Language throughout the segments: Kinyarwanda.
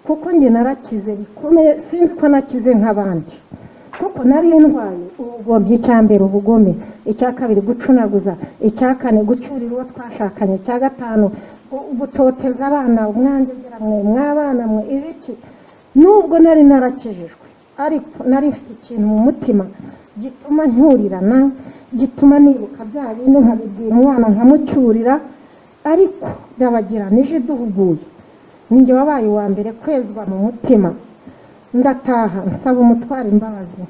kuko njye narakize bikomeye, sinzi ko nakize nk'abandi, kuko nari ndwaye ubugome. Icyambere ubugome, icya kabiri gucunaguza, icya kane gucyurira uwo twashakanye, icya gatanu gutoteza abana, umwanjye mwe mwabana mwe ibiki. Nubwo nari narakijijwe, ariko nari mfite ikintu mu mutima gituma nturirana, gituma nibuka bya bindi nkabibwira umwana nkamucyurira. Ariko ndabagira nije duhuguye, ninjye wabaye uwa mbere kwezwa mu mutima. Ndataha nsaba umutwara imbabazi.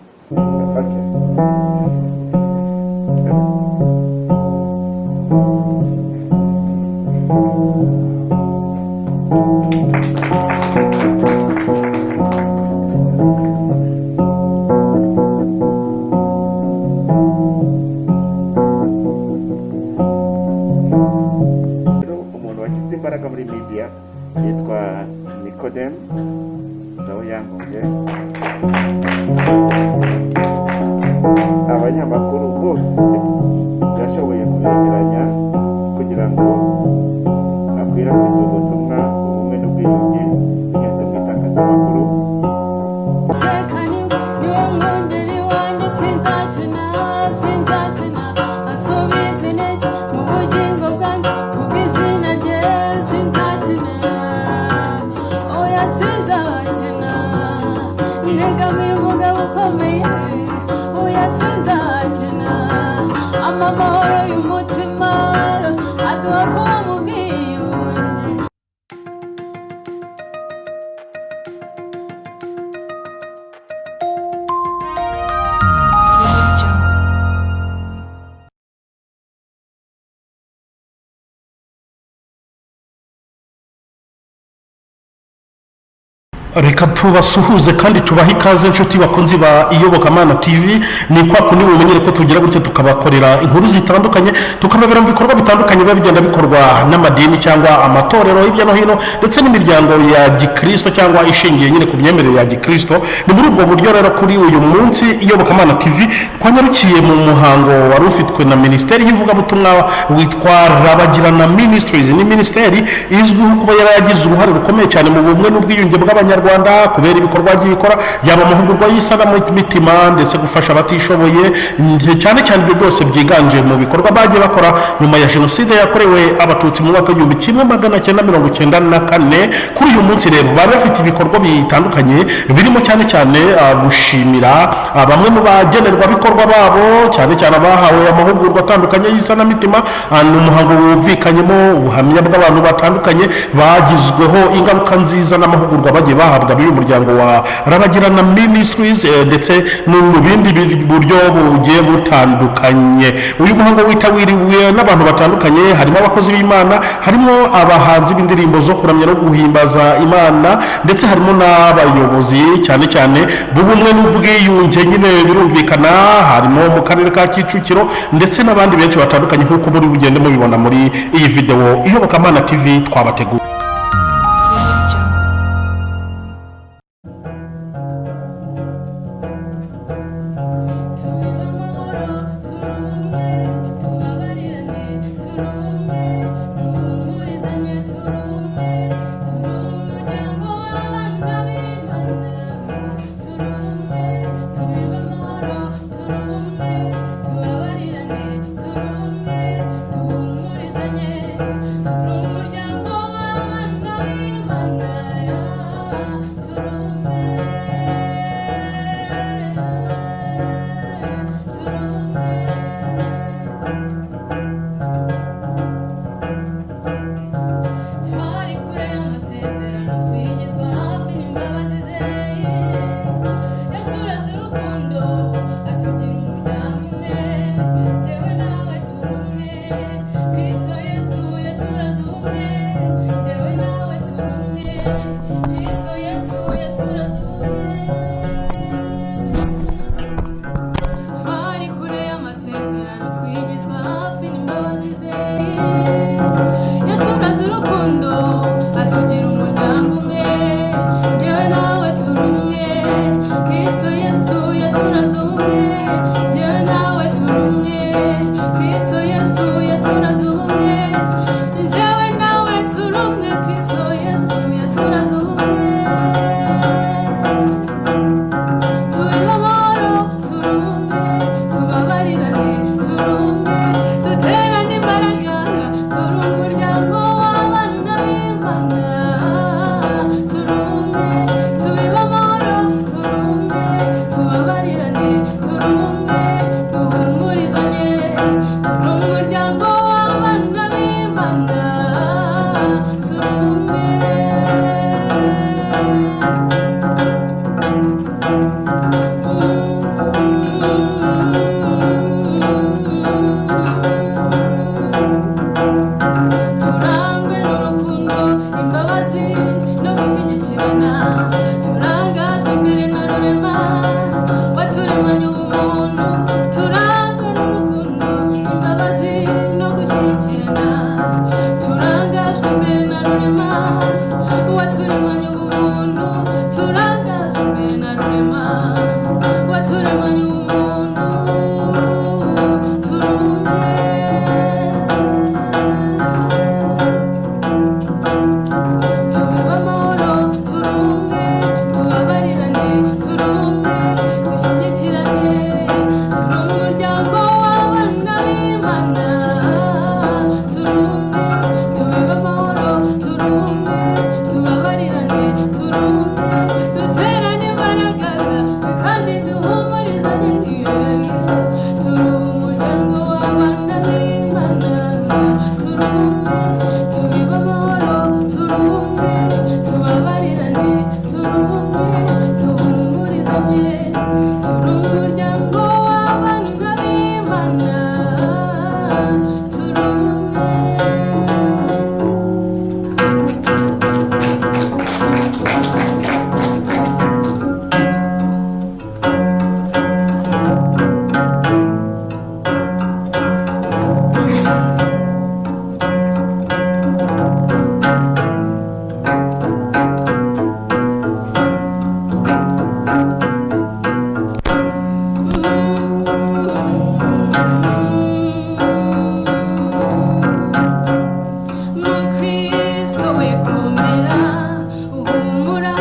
Umuntu wagize imbaraga muri media yitwa Nicodem nawe yangombye. Abanyamakuru bose yashoboye kubegeranya kugira ngo akwirakwize ubutumwa ubumwe n'ubwiyunge binyuze mu itangazamakuru. Reka tubasuhuze kandi tubaha ikaze inshuti bakunzi ba Iyobokamana TV. Ni kwa kundi mumenyere ko tugira gutya tukabakorera inkuru zitandukanye, tukababera mu bikorwa bitandukanye biba bigenda bikorwa n'amadini cyangwa amatorero hirya no hino, ndetse n'imiryango ya Gikristo cyangwa ishingiye nyine ku myemerere ya Gikristo. Ni muri ubwo buryo rero kuri uyu munsi Iyobokamana TV twanyarukiye mu muhango wari ufitwe na Ministeri y'Ivugabutumwa witwa Rabagirana Ministries. Ni ministeri izwiho kuba yaragize uruhare rukomeye cyane mu bumwe n'ubwiyunge bw'Abanyarwanda kubera ibikorwa byikora, yaba amahugurwa y'isana-mitima ndetse gufasha abatishoboye, cyane cyane ibyo byose byiganje mu bikorwa bagiye bakora nyuma ya jenoside yakorewe abatutsi mu mwaka w'igihumbi kimwe magana cyenda mirongo icyenda na kane. Kuri uyu munsi rero bari bafite ibikorwa bitandukanye birimo cyane cyane gushimira bamwe mu bagenerwabikorwa babo, cyane cyane abahawe amahugurwa atandukanye y'isana-mitima. Ni umuhango wumvikanyemo ubuhamya bw'abantu batandukanye bagizweho ingaruka nziza n'amahugurwa bagiye bahabwa n'uyu muryango wa Rabagirana Ministries, ndetse no mu bindi buryo bugiye butandukanye. Uyu muhango witabiriwe n'abantu batandukanye, harimo abakozi b'Imana, harimo abahanzi b'indirimbo zo kuramya no guhimbaza Imana, ndetse harimo n'abayobozi cyane cyane b'ubumwe n'ubwiyunge nyine birumvikana, harimo mu karere ka Kicukiro ndetse n'abandi benshi batandukanye nk'uko muri bugende mubibona muri iyi video Iyobokamana TV twabateguye. duterane imbaraga kandi duhumurizanye turi umuryango w'abana b'Imana turi umwe tubiba amahoro turi umwe tubabarirane turi umwe duhumurizanye turi umuryango w'abana b'Imana turi umwe. Mukristo we komera uhumura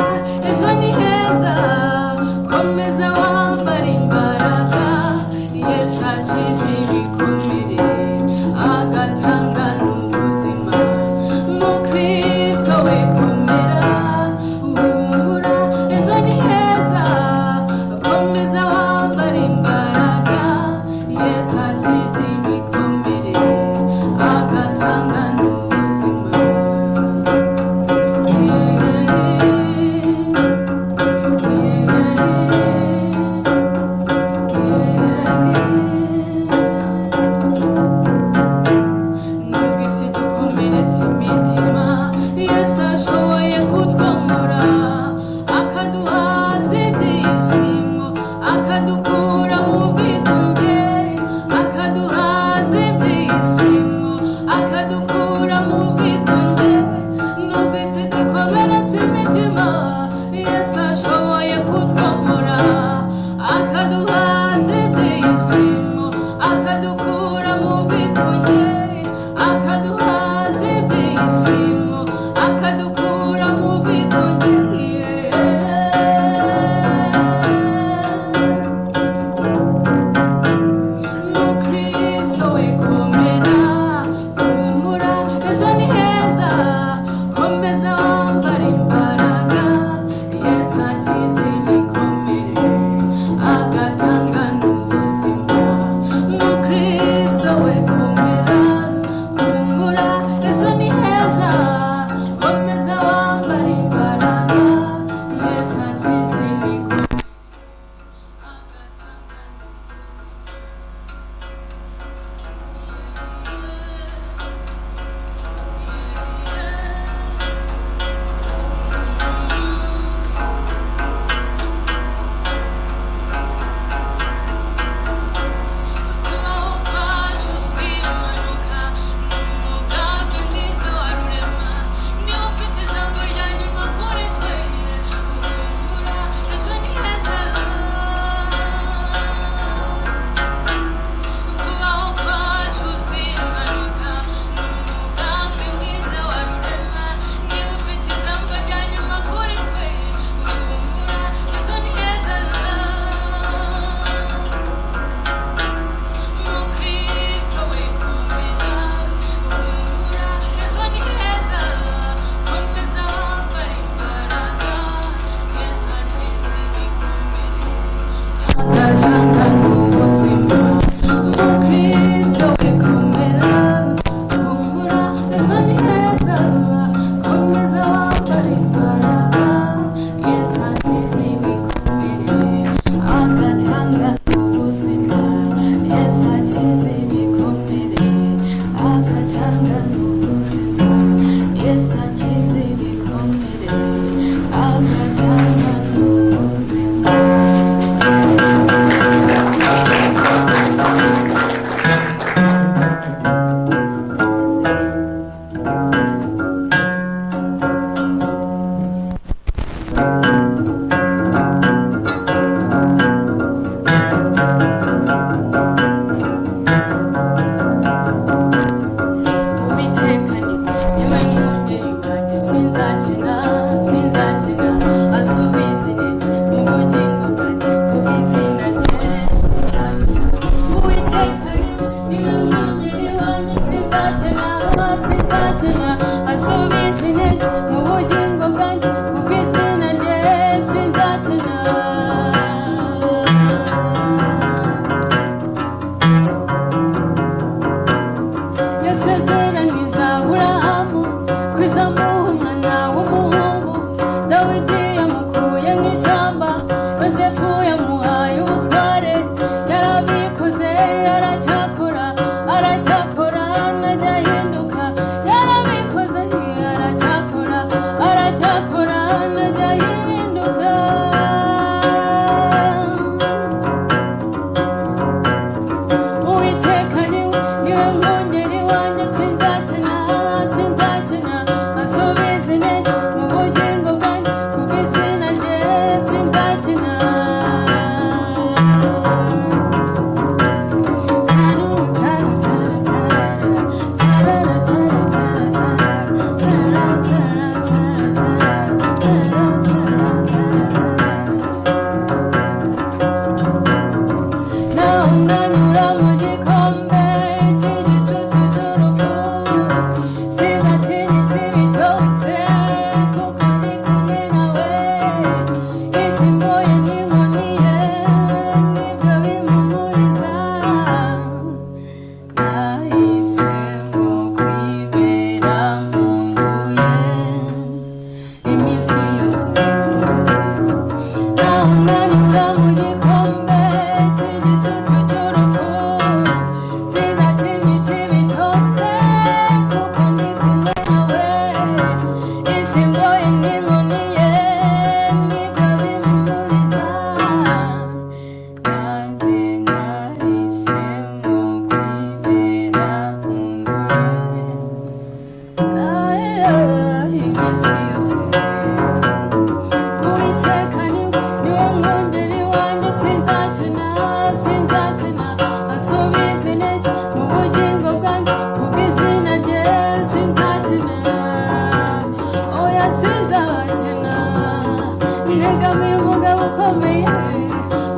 negamiye umugabo ukomeye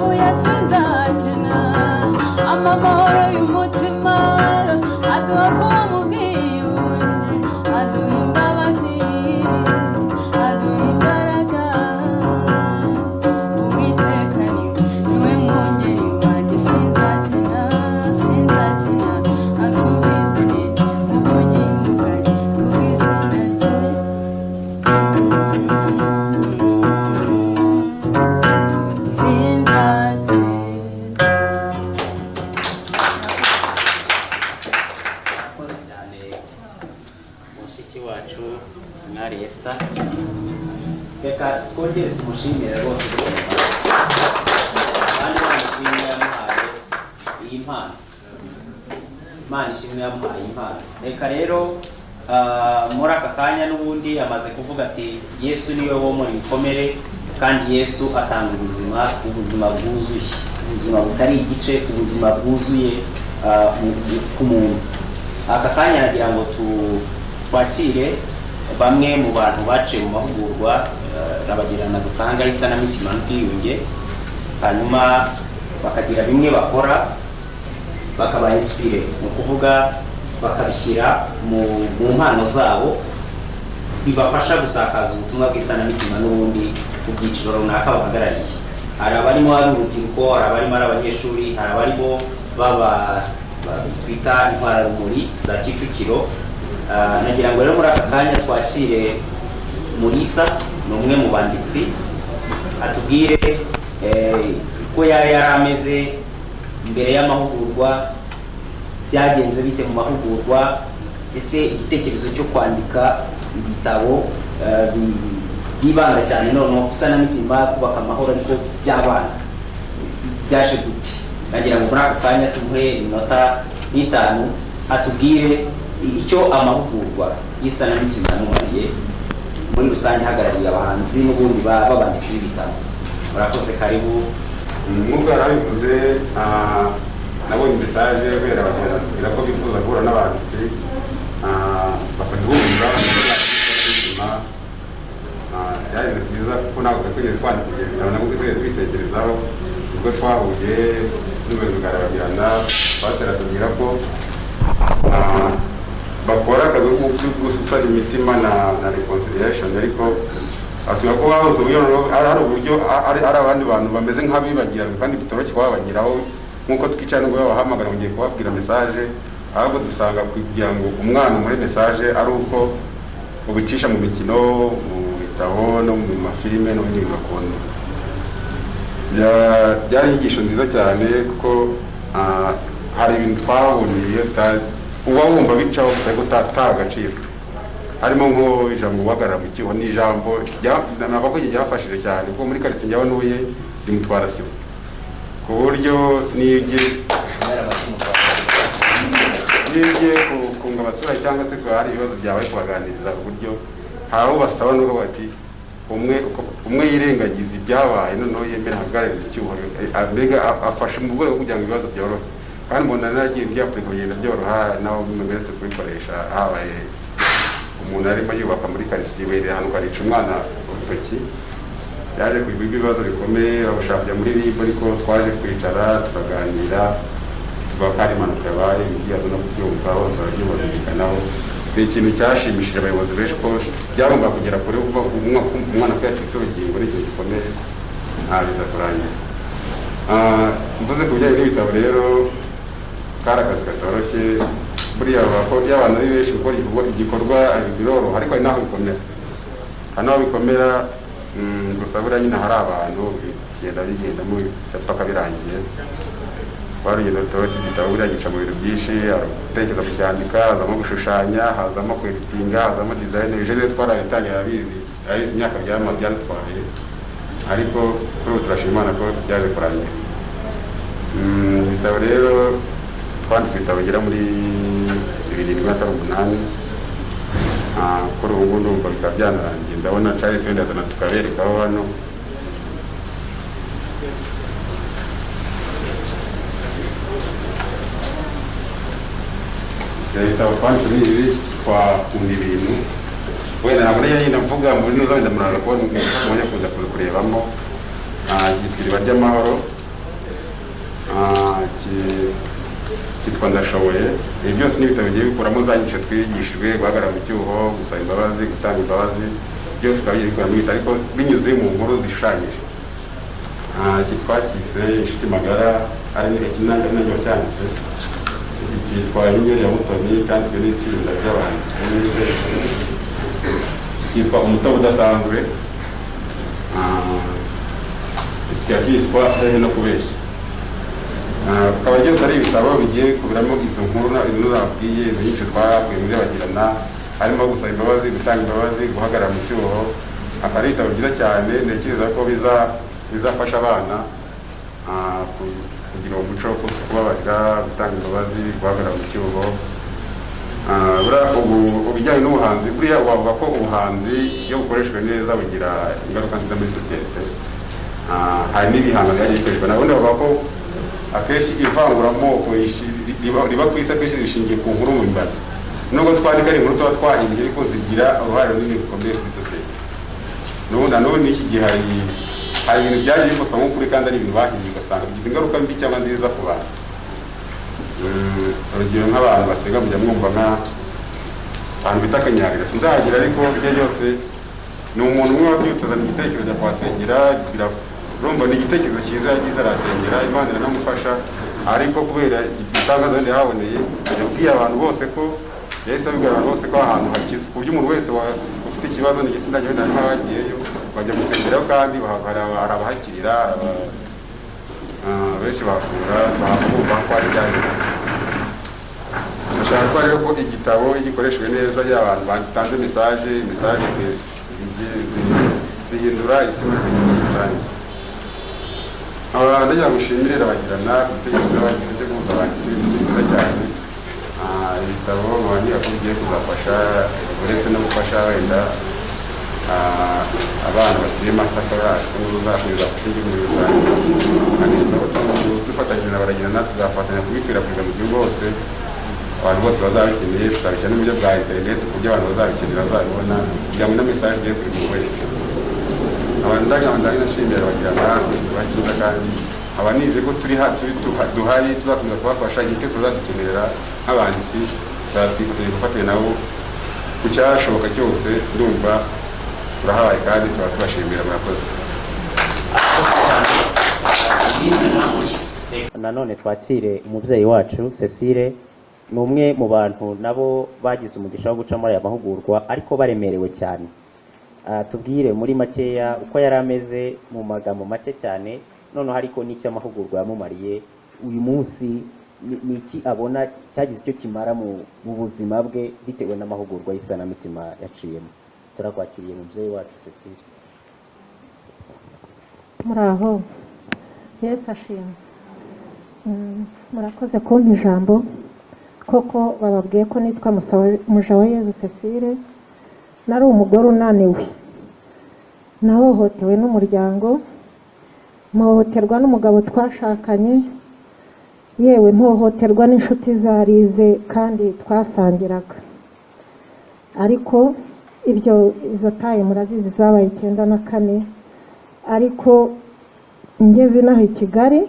oya sinzakina amahoro y'umutima aduha kuba mu bwiyunge aduha imbabazi aduha imbaraga uwiteka niwe mwungeri wanjye sinzakina asubize mu bugingo bwanjye kubw'izina rye Murakoze cyane mushiki wacu mwari Esther, reka twongere tumushimire rwose kandi Imana ishimwe yamuhaye iyi mpano, Imana ishimwe yamuhaye impano. Reka rero muri aka kanya n'ubundi amaze kuvuga ati Yesu niwe wo muri bikomere kandi Yesu atanga ubuzima bwuzuye, ubuzima butari igice, ubuzima bwuzuye ku muntu. Aka kanya nagira ngo twakire bamwe mu bantu baciye mu mahugurwa rabagirana dutanga isanamitima n'ubwiyunge, hanyuma bakagira bimwe bakora bakaba inspire, ni ukuvuga bakabishyira mu mpano zabo bibafasha gusakaza ubutumwa bw'isanamitima n'ubundi ku byiciro runaka bahagarariye. Hari abarimo ari urubyiruko, hari abarimo ari abanyeshuri, hari abarimo twita intwararumuri za Kicukiro. Nagira ngo rero muri aka kanya twakire Mulisa, ni umwe mu banditsi, atubwire ko yari ameze mbere y'amahugurwa, byagenze bite mu mahugurwa, ese igitekerezo cyo kwandika ibitabo byibanda cyane noneho isanamitima kubaka amahoro ariko by'abana byaje gute. Nagira ngo muri aka kanya tumuhe iminota 5 atubwire icyo amahugurwa y'isanamitima yamumariye muri rusange, hagarariye abahanzi n'ubundi babanditsi b'ibitabo. Murakoze, karibu. Nk'uko yarabivuze, nabonye mesaje kubera bagira ko bifuza guhura n'abanditsi bakaduhumuriza byari byiza kuko ntabwo twigeze twandika ibitabo, nabwo twigeze twitekerezaho. Ubwo twahuye n'ubuyobozi bwa Rabagirana batubwira ko bakora akazi ko gusana imitima na reconciliation, ariko atubwira ko babuze uburyo hari uburyo ari abandi bantu bameze nk'abibagirana kandi bitoroshye kubabagiraho nk'uko twicara ngo babahamagara mugiye kubabwira message, ahubwo dusanga kugira ngo umwana umuhe message ari uko ubicisha mu mikino, mu bitabo no mu mafilime no mu bindi bakunda. Byari inyigisho nziza cyane kuko hari ibintu twaboneye uba wumva bicaho ariko utataha agaciro, harimo nko ijambo guhagarara mu kiho, ni ijambo nabwo ryafashije cyane kuko muri karitsiye njyaho ntuye rimutwara sibo, ku buryo nibye kunga abaturage cyangwa se ko hari ibibazo byabaye kubaganiriza uburyo hari aho basaba n'ubwo bati umwe yirengagiza ibyabaye noneho yemera ahagararira icyuho, mbega afashe mu rwego kugira ngo ibibazo byorohe. Kandi mbona nagiye byapurika kugenda byoroha, naho bimenyeretse kubikoresha. Habaye umuntu arimo yubaka muri karitsiye werera ahantu karica umwana urutoki, yaje kugira ibibazo bikomeye, abashaka kujya muri RIB, ariko twaje kwicara tukaganira, tuvuga ko ari impanuka yabaye, mugiye no kubyumva bose barabyumvikanaho. Ni ikintu cyashimishije abayobozi benshi ko byagomba kugera kure, umwana ko yacitse urugingo ari ikintu gikomeye ntabiza kurangira. Mvuze ku bijyanye n'ibitabo rero, kari akazi katoroshye buriya, iyo abantu ari benshi gukora igikorwa biroroha, ariko hari n'aho bikomera, gusa buriya nyine hari abantu bigendamo paka birangiye. Urugendo rutoroshye, igitabo buriya gica mu bintu byinshi, gutekereza kucyandika, hazamo gushushanya, hazamo kweditinga, hazamo design. Ibyo rero twarabitangiye abizi imyaka byadutwaye, ariko kuri ubu turashima Imana ko byaje kurangira. Ibitabo rero twanditse ibitabo bigera muri 7-8, kuri ubu ngubu ndumva bikaba byanarangiye. Ndabona Charles wenda azana tukaberekaho hano. Ibitabo twanditse ni ibi, twakunda ibintu wenda ntabwo yenda mvuga muri neza, wenda muraza kubona umwanya kuza kureba kurebamo cyitwa iriba ry'amahoro, cyitwa ndashoboye. Ibi byose ni ibitabo bigiye bikuramo za nyigisho twigishijwe, guhagarara mu cyuho, gusaba imbabazi, gutanga imbabazi, byose bikaba bigiye bikuramo ibitabo ariko binyuze mu nkuru zishushanyije. Cyitwa kise inshuti magara, ari n'icyo cyanditse, cyitwa inyenyeri ya mutoni, cyanditswe n'itsinda ry'abantu, cyitwa umutobe udasanzwe, cyitwa hehe no kubeshya. Akaba byose ari ibitabo bigiye kubiramo izo nkuru nababwiye, izo nyinshi twakuye muri Bagirana, harimo gusaba imbabazi, gutanga imbabazi, guhagarara mu cyuho. Akaba ari ibitabo byiza cyane, ntekereza ko bizafasha abana kugira umuco wo kubabarira, gutanga imbabazi, guhagarara mu cyuho. Ubijyanye n'ubuhanzi, buriya wavuga ko ubuhanzi iyo bukoreshejwe neza bugira ingaruka nziza muri sosiyete. Hari n'ibihangano byagiye bikoreshwa, nabundi bavuga ko akenshi ivanguramoko riba ku isi akenshi rishingiye ku nkuru mpimbano. Nubwo twandika ari inkuru tuba twahimbye ariko zigira uruhare runini rukomeye kuri sosiyete. Nanone n'iki gihe hari ibintu byagiye bifatwa nk'ukuri kandi ari ibintu bahimbye ugasanga bigize ingaruka mbi cyangwa nziza ku bantu. Urugero nk'abantu basenga mujya mwumva abantu bita akanyagira, sinzahagira ariko ibyo byose ni umuntu umwe wabyutse azana igitekerezo kuhasengera, urumva ni igitekerezo cyiza yagize arasengera, Imana iranamufasha, ariko kubera igitangaza ndi haboneye yabwiye abantu bose ko yahise abibwira abantu bose ko ahantu hakize, ku buryo umuntu wese ufite ikibazo n'igitsina cyawe nta n'abagiyeyo bajya gusengerayo kandi hari abahakirira, benshi bahakura bakumva ko ari byagenze. Ndashaka ko rero ko igitabo gikoreshejwe neza y'abantu batanze mesaje zihindura isi muri rusange. Ndagira ngo nshimire Bagirana ku bitekerezo bagize byo guhuza abanditsi, byiza cyane. Ibitabo nkabanyira ko bigiye kuzafasha uretse no gufasha wenda abana batuye Masaka yacu n'uzakomeza gufasha igihugu muri rusange. Kandi dufatanyije na Bagirana tuzafatanya kubikwirakwiza mu gihugu hose, abantu bose bazabikeneye, tuzabishyira n'uburyo bwa interineti ku buryo abantu bazabikenera bazabibona, kugira ngo na mesaje igere kuri buri wese. Ndashimira Bagirana bakiza kandi abanize ko duhari tuzakomeza kubafasha igihe cyose bazadukenerera nk'abanditsi, twifatanya gufatanya nabo ku cyashoboka cyose. Ndumva turahabaye kandi tuba tubashimira, murakoze. Nanone twakire umubyeyi wacu Cecile, ni umwe mu bantu nabo bagize umugisha wo guca muri aya mahugurwa ariko baremerewe cyane. Tubwire muri makeya uko yari ameze mu magambo make cyane, noneho ariko n'icyo amahugurwa yamumariye uyu munsi, ni iki abona cyagize icyo kimara mu buzima bwe bitewe n'amahugurwa y'isanamitima yaciyemo. Turakwakiriye mubyeyi wacu Cecile. Muraho, Yesu ashimwe. Murakoze kumpa ijambo. Koko bababwiye ko nitwa Mujawayezu Cecile, nari umugore unaniwe, nahohotewe n'umuryango, mpohoterwa n'umugabo twashakanye, yewe mpohoterwa n'inshuti zarize kandi twasangiraga. Ariko izo taye murazizi zabaye 94, ariko ngeze inaha i Kigali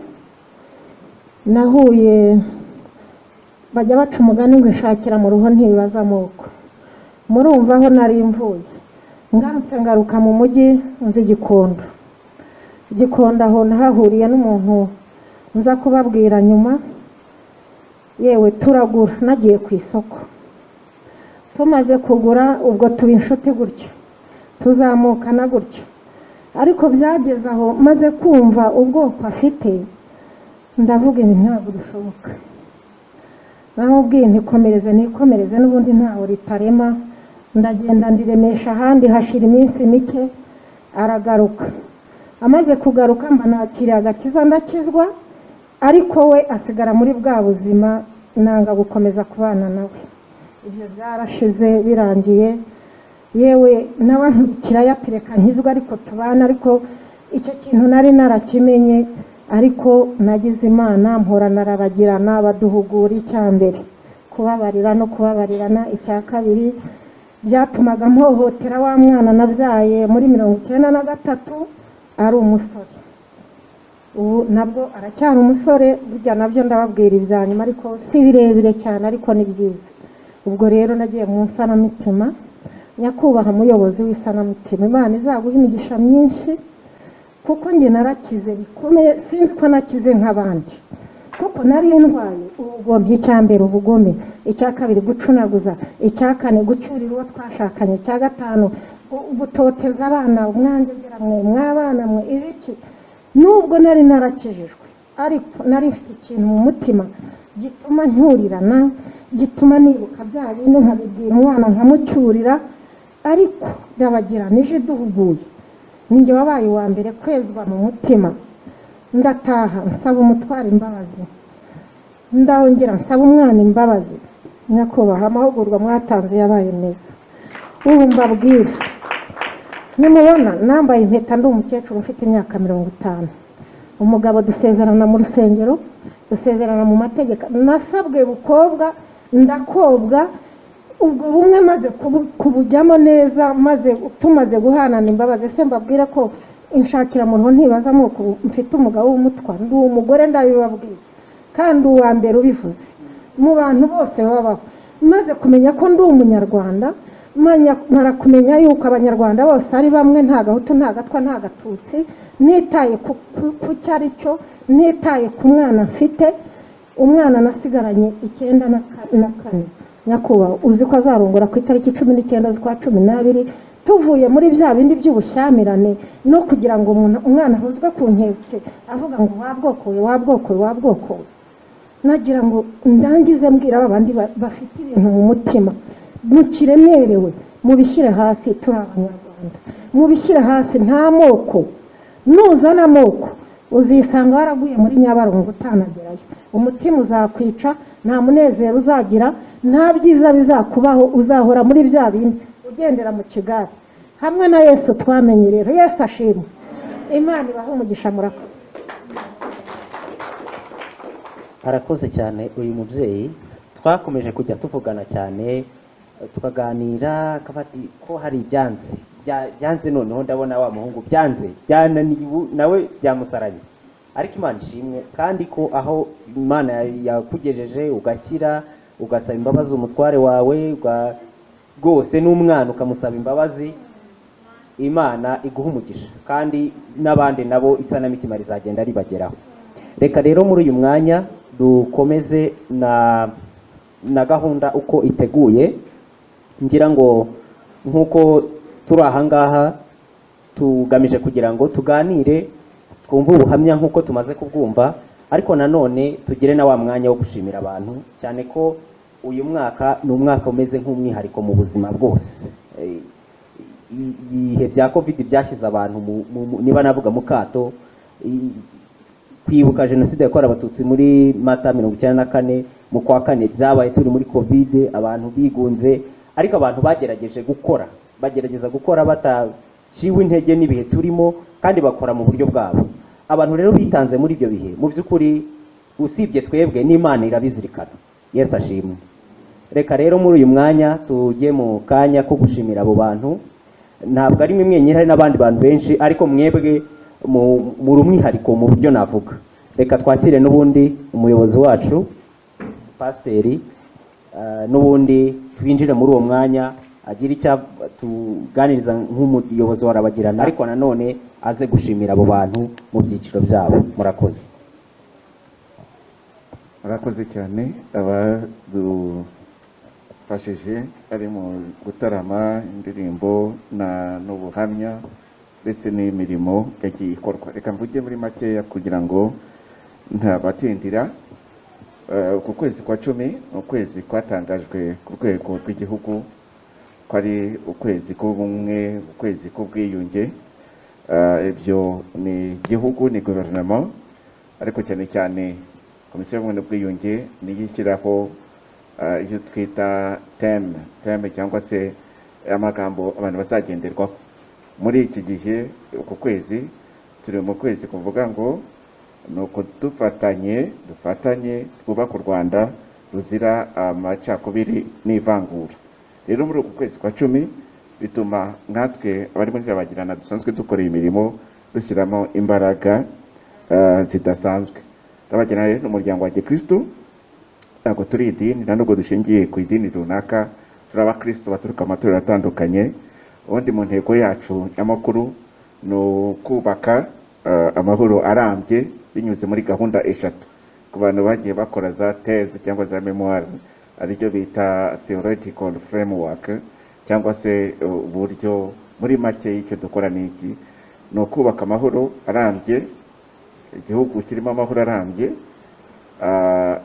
nahuye, bajya baca umugani ngo ishakira mu ruho ntibibaza amoko. Murumva aho nari mvuye, ngarutse ngaruka mu mujyi nzi Gikondo. Gikondo aho nahahuriye n'umuntu nza kubabwira nyuma, yewe turagura, nagiye ku isoko, tumaze kugura ubwo tuba inshuti gutyo, tuzamukana gutyo. Ariko byageze aho maze kumva ubwoko afite, ndavuga ibi ntabwo bishoboka. Namubwiye nikomereze n'ubundi ntaho ritarema. Ndagenda ndiremesha ahandi, hashira iminsi mike aragaruka. Amaze kugaruka mba nakiriye agakiza ndakizwa, ariko we asigara muri bwa buzima, nanga gukomeza kubana nawe. Ibyo byarashize birangiye, yewe nawe nkurikira yatereka nkizwa ariko tubana, ariko icyo kintu nari narakimenye. Ariko nagize Imana, mpora narabagirana baduhugura icyambere kubabarira no kubabarirana. Icya kabiri byatumaga mpohotera wa mwana nabyaye muri 93, ari umusore, ubu nabwo aracyari umusore, burya nabyo ndababwira ibya nyuma ariko si birebire cyane ariko ni byiza. Ubwo rero nagiye mu isanamitima, nyakubahwa muyobozi w'isanamitima, Imana izaguha imigisha myinshi, kuko njye narakize bikomeye, sinzi ko nakize nk'abandi, kuko nari ndwaye ubugome, icya mbere ubugome, icya kabiri gucunaguza, icya kane gucyurira uwo twashakanye, icya gatanu gutoteza abana, umwangegera mwe mwabana mwe ibiki. Nubwo nari narakijijwe ariko nari mfite ikintu mu mutima gituma nturirana, gituma nibuka bya bindi nkabibwira umwana nkamucyurira, ariko ndabagira nije duhuguye, ninjye wabaye uwa mbere kwezwa mu mutima. Ndataha nsaba umutwara imbabazi, ndongera nsaba umwana imbabazi. Nyakubahwa amahugurwa mwatanze yabaye meza. Ubu mbabwira, nimubona nambaye impeta ndi umukecuru ufite imyaka 50, umugabo dusezerana mu rusengero, dusezerana mu mategeko, nasabwe bukobwa ndakobwa. Ubwo bumwe maze kubujyamo neza, maze tumaze guhanana imbabazi, se mbabwira ko inshakira mu ruho ntibaza amoko mfite umugabo w'umutwa, ndi umugore ndabibabwiye, kandi uwa mbere ubivuze mu bantu bose babaho. Maze kumenya ko ndi umunyarwanda, mara kumenya yuko abanyarwanda bose ari bamwe, nta gahutu nta gatwa nta gatutsi, nitaye ku cyari cyo, nitaye ku mwana mfite, umwana nasigaranye 94. Nyakubahwa uzi ko azarongora ku itariki 19 z'ukwa 12, tuvuye muri bya bindi by'ubushyamirane no kugira ngo umwana ahuzwe ku nkeke avuga ngo wabwokowe. Nagira ngo ndangize mbwira abandi bafite ibintu mu mutima, mukiremerewe mubishyire hasi. Turi abanyarwanda, mubishyire hasi, nta moko. Nuzana amoko uzisanga waraguye muri Nyabarongo utanagerayo, umutima uzakwica, nta munezero uzagira, nta byiza bizakubaho, uzahora muri bya bindi ugendera mu kigare. Hamwe na Yesu twamenye rero. Yesu ashimwe. Imana ibahe umugisha. Murakoze. arakoze cyane uyu mubyeyi. Twakomeje kujya tuvugana cyane, tukaganira akafati ko hari byanze noneho ndabona wa muhungu byanze byananiye nawe byamusaranye, ariko Imana ishimwe kandi ko aho Imana yakugejeje ugakira, ugasaba imbabazi umutware wawe, rwose n'umwana ukamusaba imbabazi, Imana iguha umugisha kandi n'abandi nabo isanamitima rizagenda ribageraho. Reka rero muri uyu mwanya dukomeze na gahunda uko iteguye. Ngira ngo nkuko turi ahangaha tugamije kugira ngo tuganire, twumve ubuhamya nkuko tumaze kubwumva, ariko nanone tugire na wa mwanya wo gushimira abantu, cyane ko uyu mwaka ni umwaka umeze nk'umwihariko mu buzima bwose. Ibihe bya covid byashyize abantu niba navuga mu kato. Kwibuka jenoside yakorewe abatutsi muri Mata 1994 mu kwa kane byabaye turi muri covid, abantu bigunze, ariko abantu bagerageza gukora bataciwe intege n'ibihe turimo, kandi bakora mu buryo bwabo. Abantu rero bitanze muri ibyo bihe, mu by'ukuri usibye twebwe n'Imana irabizirikana. Yesu ashimwe. Reka rero muri uyu mwanya tujye mu kanya ko gushimira abo bantu. Ntabwo ari mwenyine, hari n'abandi bantu benshi, ariko mwebwe mu rumwihariko mu buryo navuga. Reka twakire n'ubundi umuyobozi wacu Pasiteri, n'ubundi twinjire muri uwo mwanya agira icyo tuganiriza nk'umuyobozi wa Rabagirana, ariko nanone aze gushimira abo bantu mu byiciro byabo. Murakoze. Murakoze cyane abadufashije ari mu gutarama indirimbo n'ubuhamya ndetse n'imirimo yagiye ikorwa. Reka mvuge muri makeya kugira ngo ntabatindira. Ku kwezi kwa 10 ni ukwezi kwatangajwe ku rwego rw'igihugu ko ari ukwezi k'ubumwe, ukwezi k'ubwiyunge. Ibyo ni igihugu, ni guverinoma, ariko cyane cyane komisiyo y'ubumwe n'ubwiyunge niyo ishyiraho iyo twita teme cyangwa se amagambo abantu bazagenderwaho. Muri iki gihe uku kwezi turi mu kwezi kuvuga ngo nuko dufatanye twubaka u Rwanda ruzira amacakubiri n'ivangura. Rero muri uku kwezi kwa 10 bituma nkatwe abari muri Rabagirana dusanzwe dukora imirimo dushyiramo imbaraga zidasanzwe. Abagena rero n'umuryango wa Gikristo, ntabwo turi idini nta nubwo dushingiye ku idini runaka, turi abakristo baturuka amatorero atandukanye. Ubundi mu ntego yacu nyamukuru ni ukubaka amahoro arambye binyuze muri gahunda eshatu ku bantu bagiye bakora za thèse cyangwa za memoire, aribyo bita theoretical framework cyangwa se uburyo muri make y'icyo dukora n'iki ni ukubaka amahoro arambye, igihugu kirimo amahoro arambye,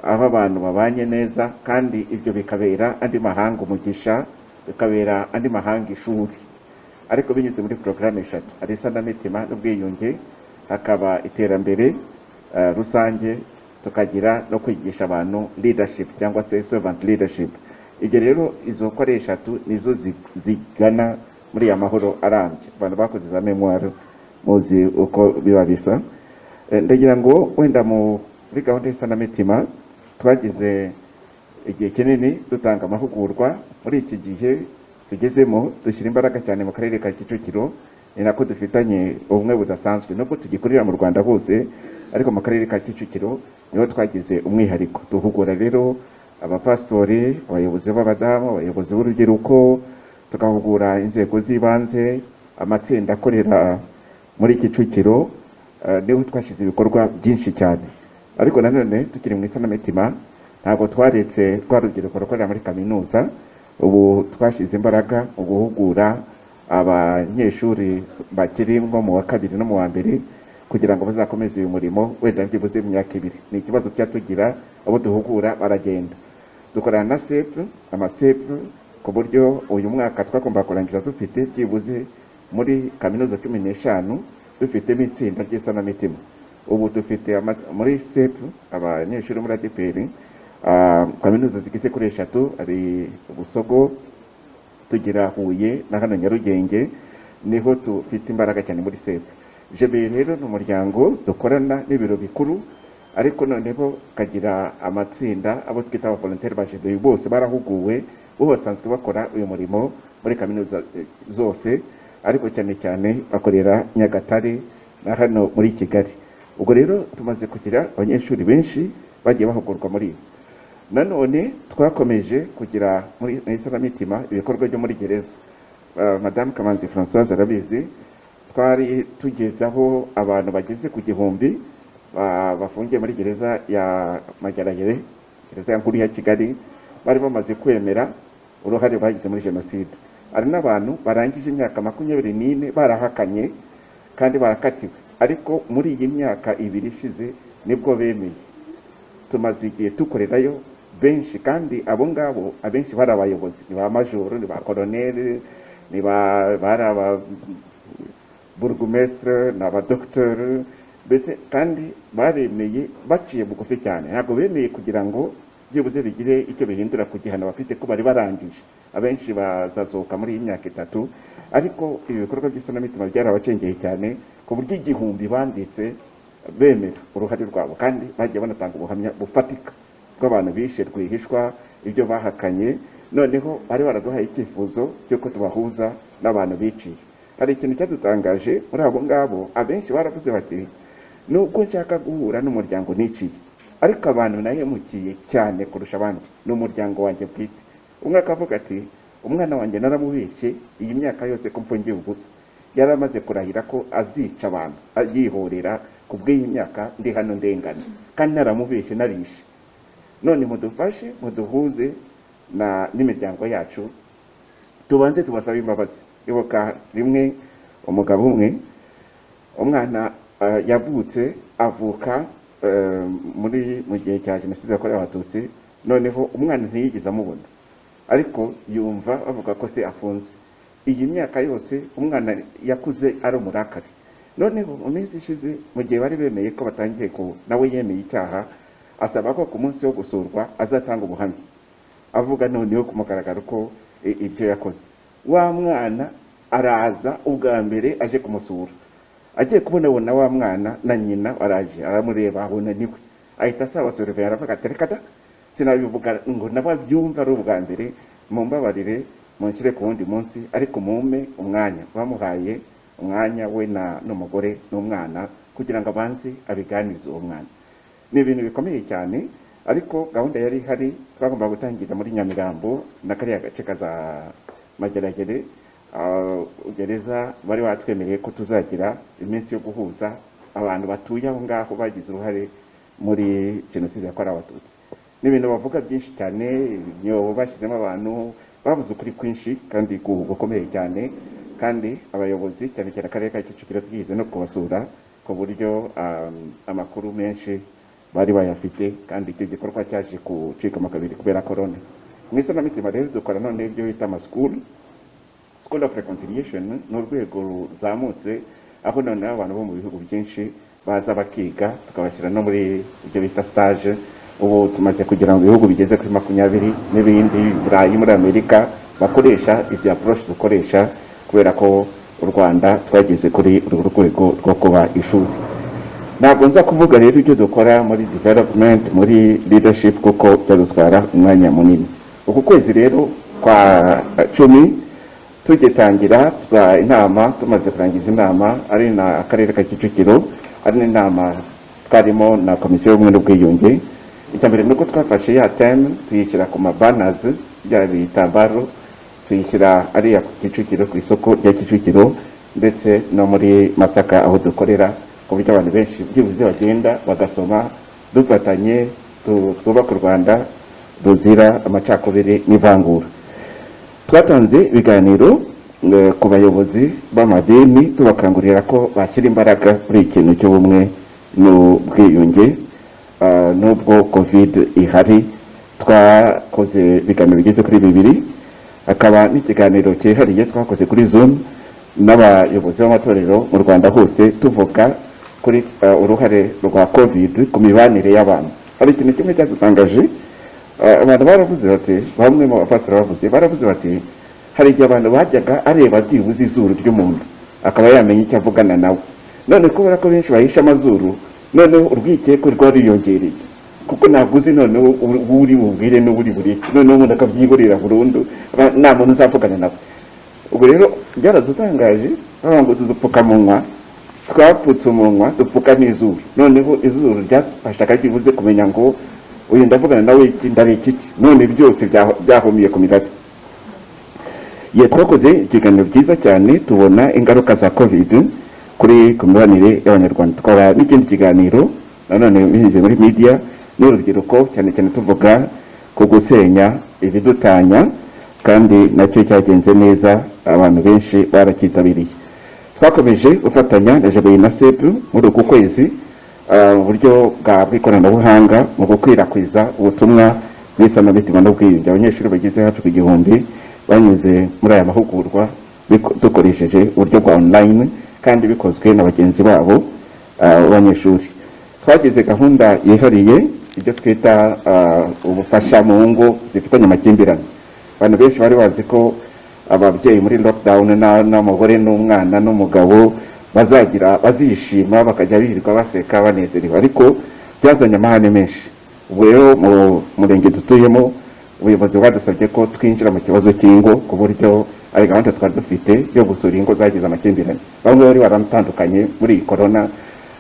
aho abantu babanye neza, kandi ibyo bikabera andi mahanga umugisha, bikabera andi mahanga ishuri, ariko binyuze muri porogaramu eshatu: hari isanamitima n'ubwiyunge, hakaba iterambere rusange, tukagira no kwigisha abantu leadership cyangwa se servant leadership. Ibyo rero izo ko ari eshatu nizo zigana muri ya mahoro arambye. Abantu bakoze za memoire muzi uko biba bisa. Ndagira ngo wenda muri gahunda y'isanamitima twagize igihe kinini dutanga amahugurwa. Muri iki gihe tugezemo dushyira imbaraga cyane mu karere ka Kicukiro, ni nako dufitanye ubumwe budasanzwe, nubwo tugikorera mu Rwanda hose, ariko mu karere ka Kicukiro niho twagize umwihariko. Duhugura rero abapasitori, abayobozi b'abadamu, abayobozi b'urubyiruko, tukahugura inzego z'ibanze, amatsinda akorera muri Kicukiro. Niho twashyize ibikorwa byinshi cyane. Ariko nanone tukiri mu isanamitima ntabwo twaretse rwa rubyiruko rukorera muri kaminuza. Ubu twashyize imbaraga mu guhugura abanyeshuri bakiri nko mu wa kabiri no mu wa mbere kugira ngo bazakomeze uyu murimo wenda byibuze mu myaka 2. Ni ikibazo cyatugira abo duhugura baragenda. Dukorana na SEP, amasep, ku buryo uyu mwaka twagomba kurangiza dufite byibuze muri kaminuza 15 dufitemo itsinda ry'isanamitima. Ubu dufite muri SEP abanyeshuri muri ADPR, kaminuza zigize kuri 3, ari Busogo, tugira Huye na hano Nyarugenge, niho tufite imbaraga cyane muri SEP. JB rero n'umuryango dukorana n'ibiro bikuru, ariko noneho kagira amatsinda abo twita aba volontaire ba JB, bose barahuguwe, bo basanzwe bakora uyu murimo muri kaminuza zose, ariko cyane cyane bakorera Nyagatare na hano muri Kigali. Ubwo rero tumaze kugira abanyeshuri benshi bagiye bahugurwa muri ibi. Nanone twakomeje kugira muri isanamitima ibikorwa byo muri gereza. Madame Kamanzi Françoise arabizi, twari tugezaho abantu bageze ku 1000 bafungiye muri gereza ya Mageragere, gereza ya nkuru ya Kigali, bari bamaze kwemera uruhare bagize muri jenoside. Ari n'abantu barangije imyaka 24 barahakanye kandi barakatiwe, ariko muri iyi myaka 2 ishize nibwo bemeye. Tumaze igihe tukorerayo benshi, kandi abo ngabo abenshi bari abayobozi, ni ba majoro, ni ba colonel, ni ba burgomestre, na ba docteur, bese kandi baremeye baciye bugufi cyane. Ntabwo bemeye kugira ngo byibuze bigire icyo bihindura ku gihano bafite ko bari barangije. Abenshi bazasohoka muri iyi myaka 3, ariko ibi bikorwa by'isanamitima byarabacengeye cyane ku buryo 1000 banditse bemera uruhare rwabo, kandi bagiye banatanga ubuhamya bufatika bw'abantu bishe rwihishwa ibyo bahakanye. Noneho bari baraduhaye icyifuzo cy'uko tubahuza n'abantu biciye. Hari ikintu cyadutangaje muri abo ngabo, abenshi baravuze bati nubwo nshaka guhura n'umuryango niciye, ariko abantu nahemukiye cyane kurusha abandi ni umuryango wanjye bwite. Umwe akavuga ati umwana wanjye naramubeshye iyi myaka yose ko mfungiye ubusa, yaramaze kurahira ko azica abantu yihorera ku bw'iyi myaka ndi hano ndengana, kandi naramubeshye narishe. None mudufashe muduhuze n'imiryango yacu, tubanze tubasaba imbabazi. Ibuka rimwe umugabo umwe, umwana yavutse avuka mu gihe cya jenoside yakorewe Abatutsi, noneho umwana ntiyigeze amubona, ariko yumva bavuga ko se afunze. Iyi myaka yose umwana yakuze ari umurakari. Noneho mu minsi ishize, mu gihe bari bemeye ko batangiye ko nawe yemeye icyaha, asaba ko ku munsi wo gusurwa azatanga ubuhamya, avuga noneho ku mugaragaro ko ibyo yakoze. Wa mwana araza ubwa mbere aje kumusura, agiye kubona wa mwana na nyina araje aramureba, abona niwe, ahita asaba surveillant, aravuga ati reka da sinabivuga ngo nababyumva ari ubwa mbere, mumbabarire munshyire ku wundi munsi, ariko mume umwanya. Bamuhaye umwanya we n'umugore n'umwana kugira ngo abanze abiganirize uwo mwana. Ni ibintu bikomeye cyane, ariko gahunda yari ihari. Twagomba gutangira muri Nyamirambo na kariya gace kaza Mageragere. Gereza bari batwemereye ko tuzagira iminsi yo guhuza abantu batuye aho ngaho bagize uruhare muri jenoside yakorewe Abatutsi. Ni ibintu bavuga byinshi cyane, nyo bashyizemo abantu bavuze ukuri kwinshi kandi gukomeye cyane, kandi abayobozi cyane cyane akarere ka Kicukiro twize no kubasura ku buryo amakuru menshi bari bayafite, kandi icyo gikorwa cyaje gucika mu kabiri kubera corona. Mu isanamitima rero dukora none ibyo bita School of Reconciliation, ni urwego ruzamutse aho noneho abantu bo mu bihugu byinshi baza bakiga, tukabashyira no muri ibyo bita stage. Ubu tumaze kugira ngo ibihugu bigeze kuri 20 n'ibindi Burayi, muri Amerika bakoresha izi approach dukoresha, kubera ko u Rwanda twageze kuri uru rwego rwo kuba ishuri. Ntabwo nza kuvuga rero ibyo dukora muri development, muri leadership, kuko byadutwara umwanya munini. Uku kwezi rero kwa 10 tugitangira inama, tumaze kurangiza inama ari na akarere ka Kicukiro, ari n'inama twarimo na komisiyo y'ubumwe n'ubwiyunge. Icyambere nuko twafashe ya theme tuyishyira ku mabanners bya bitambaro, tuyishyira ari ya Kicukiro ku isoko rya Kicukiro ndetse no muri Masaka aho dukorera, ku buryo abantu benshi byibuze bagenda bagasoma, dufatanye twubaka u Rwanda ruzira amacakubiri n'ivangura. Twatanze ibiganiro ku bayobozi b'amadini tubakangurira ko bashyira imbaraga muri ikintu cy'ubumwe n'ubwiyunge. Nubwo covid ihari, twakoze ibiganiro bigeze kuri 2, akaba n'ikiganiro cyihariye twakoze kuri Zoom n'abayobozi b'amatorero mu Rwanda hose, tuvuga kuri uruhare rwa covid ku mibanire y'abantu. Hari ikintu kimwe cyadutangaje, abantu baravuze bati, bamwe mu bapastori baravuze bati, hari igihe abantu bajyaga areba byibuze izuru ry'umuntu akaba yamenya icyo avugana nawe. None kubera ko benshi bahisha amazuru, noneho urwikekwe rwariyongereye, kuko ntabwo uzi noneho uri bubwire n'uri buri, noneho umuntu akabyiburira burundu, nta muntu uzavugana nawe. Ubwo rero byaradutangaje, ngo tudupfukamunwa, twapfutse umunwa dupfuka n'izuru, noneho izuru ryafashaga byibuze kumenya ngo uyu ndavugana nawe iki ndareka iki, none byose byahumiye ku mirari. Twakoze ikiganiro byiza cyane, tubona ingaruka za covid kuri mibanire y'Abanyarwanda. Twaba n'ikindi kiganiro nanone binyuze muri media n'urubyiruko, cyane cyane tuvuga ku gusenya ibidutanya, kandi nacyo cyagenze neza, abantu benshi barakitabiriye. Twakomeje gufatanya na Jabe na Sepu muri uku kwezi uburyo bw'ikoranabuhanga mu gukwirakwiza ubutumwa bw'isanamitima n'ubwiyunge. Abanyeshuri bagize hafi ku 1000 banyuze muri aya mahugurwa dukoresheje uburyo bwa online, kandi bikozwe na bagenzi babo abanyeshuri. Twagize gahunda yihariye ibyo twita ubufasha mu ngo zifitanye amakimbirane. Abantu benshi bari bazi ko ababyeyi muri lockdown n'umugore n'umwana n'umugabo bazishima bakajya birirwa baseka banezerewe, ariko byazanye amahane menshi. Ubwo rero mu murenge dutuyemo, ubuyobozi bwadusabye ko twinjira mu kibazo cy'ingo, ku buryo ari gahunda twari dufite yo gusura ingo zagize amakimbirane. Bamwe bari baratandukanye muri iyi corona,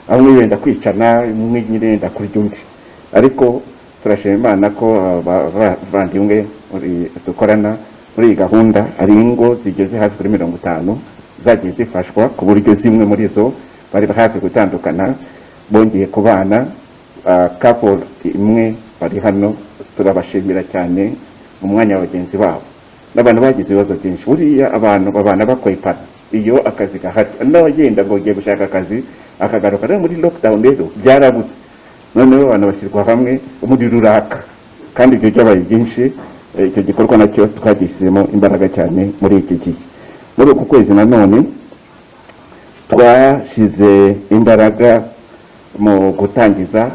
bamwe benda kwicana, umwe nyirenda kurya undi, ariko turashima Imana ko abavandimwe dukorana muri iyi gahunda ari ingo zigeze hafi kuri 50 zagiye zifashwa, ku buryo zimwe muri zo bari hafi gutandukana bongeye kubana. Couple imwe bari hano, turabashimira cyane mu mwanya wa bagenzi babo. N'abantu bagize ibibazo byinshi, buriya abantu babana bakwepana iyo akazi gahari, n'abagenda ngo ugiye gushaka akazi akagaruka rero muri lockdown rero byarabutse, noneho abantu bashyirwa hamwe umuriro uraka, kandi ibyo byabaye byinshi. Icyo gikorwa nacyo twagishyizemo imbaraga cyane muri iki gihe. Muri uku kwezi nanone twashyize imbaraga mu gutangiza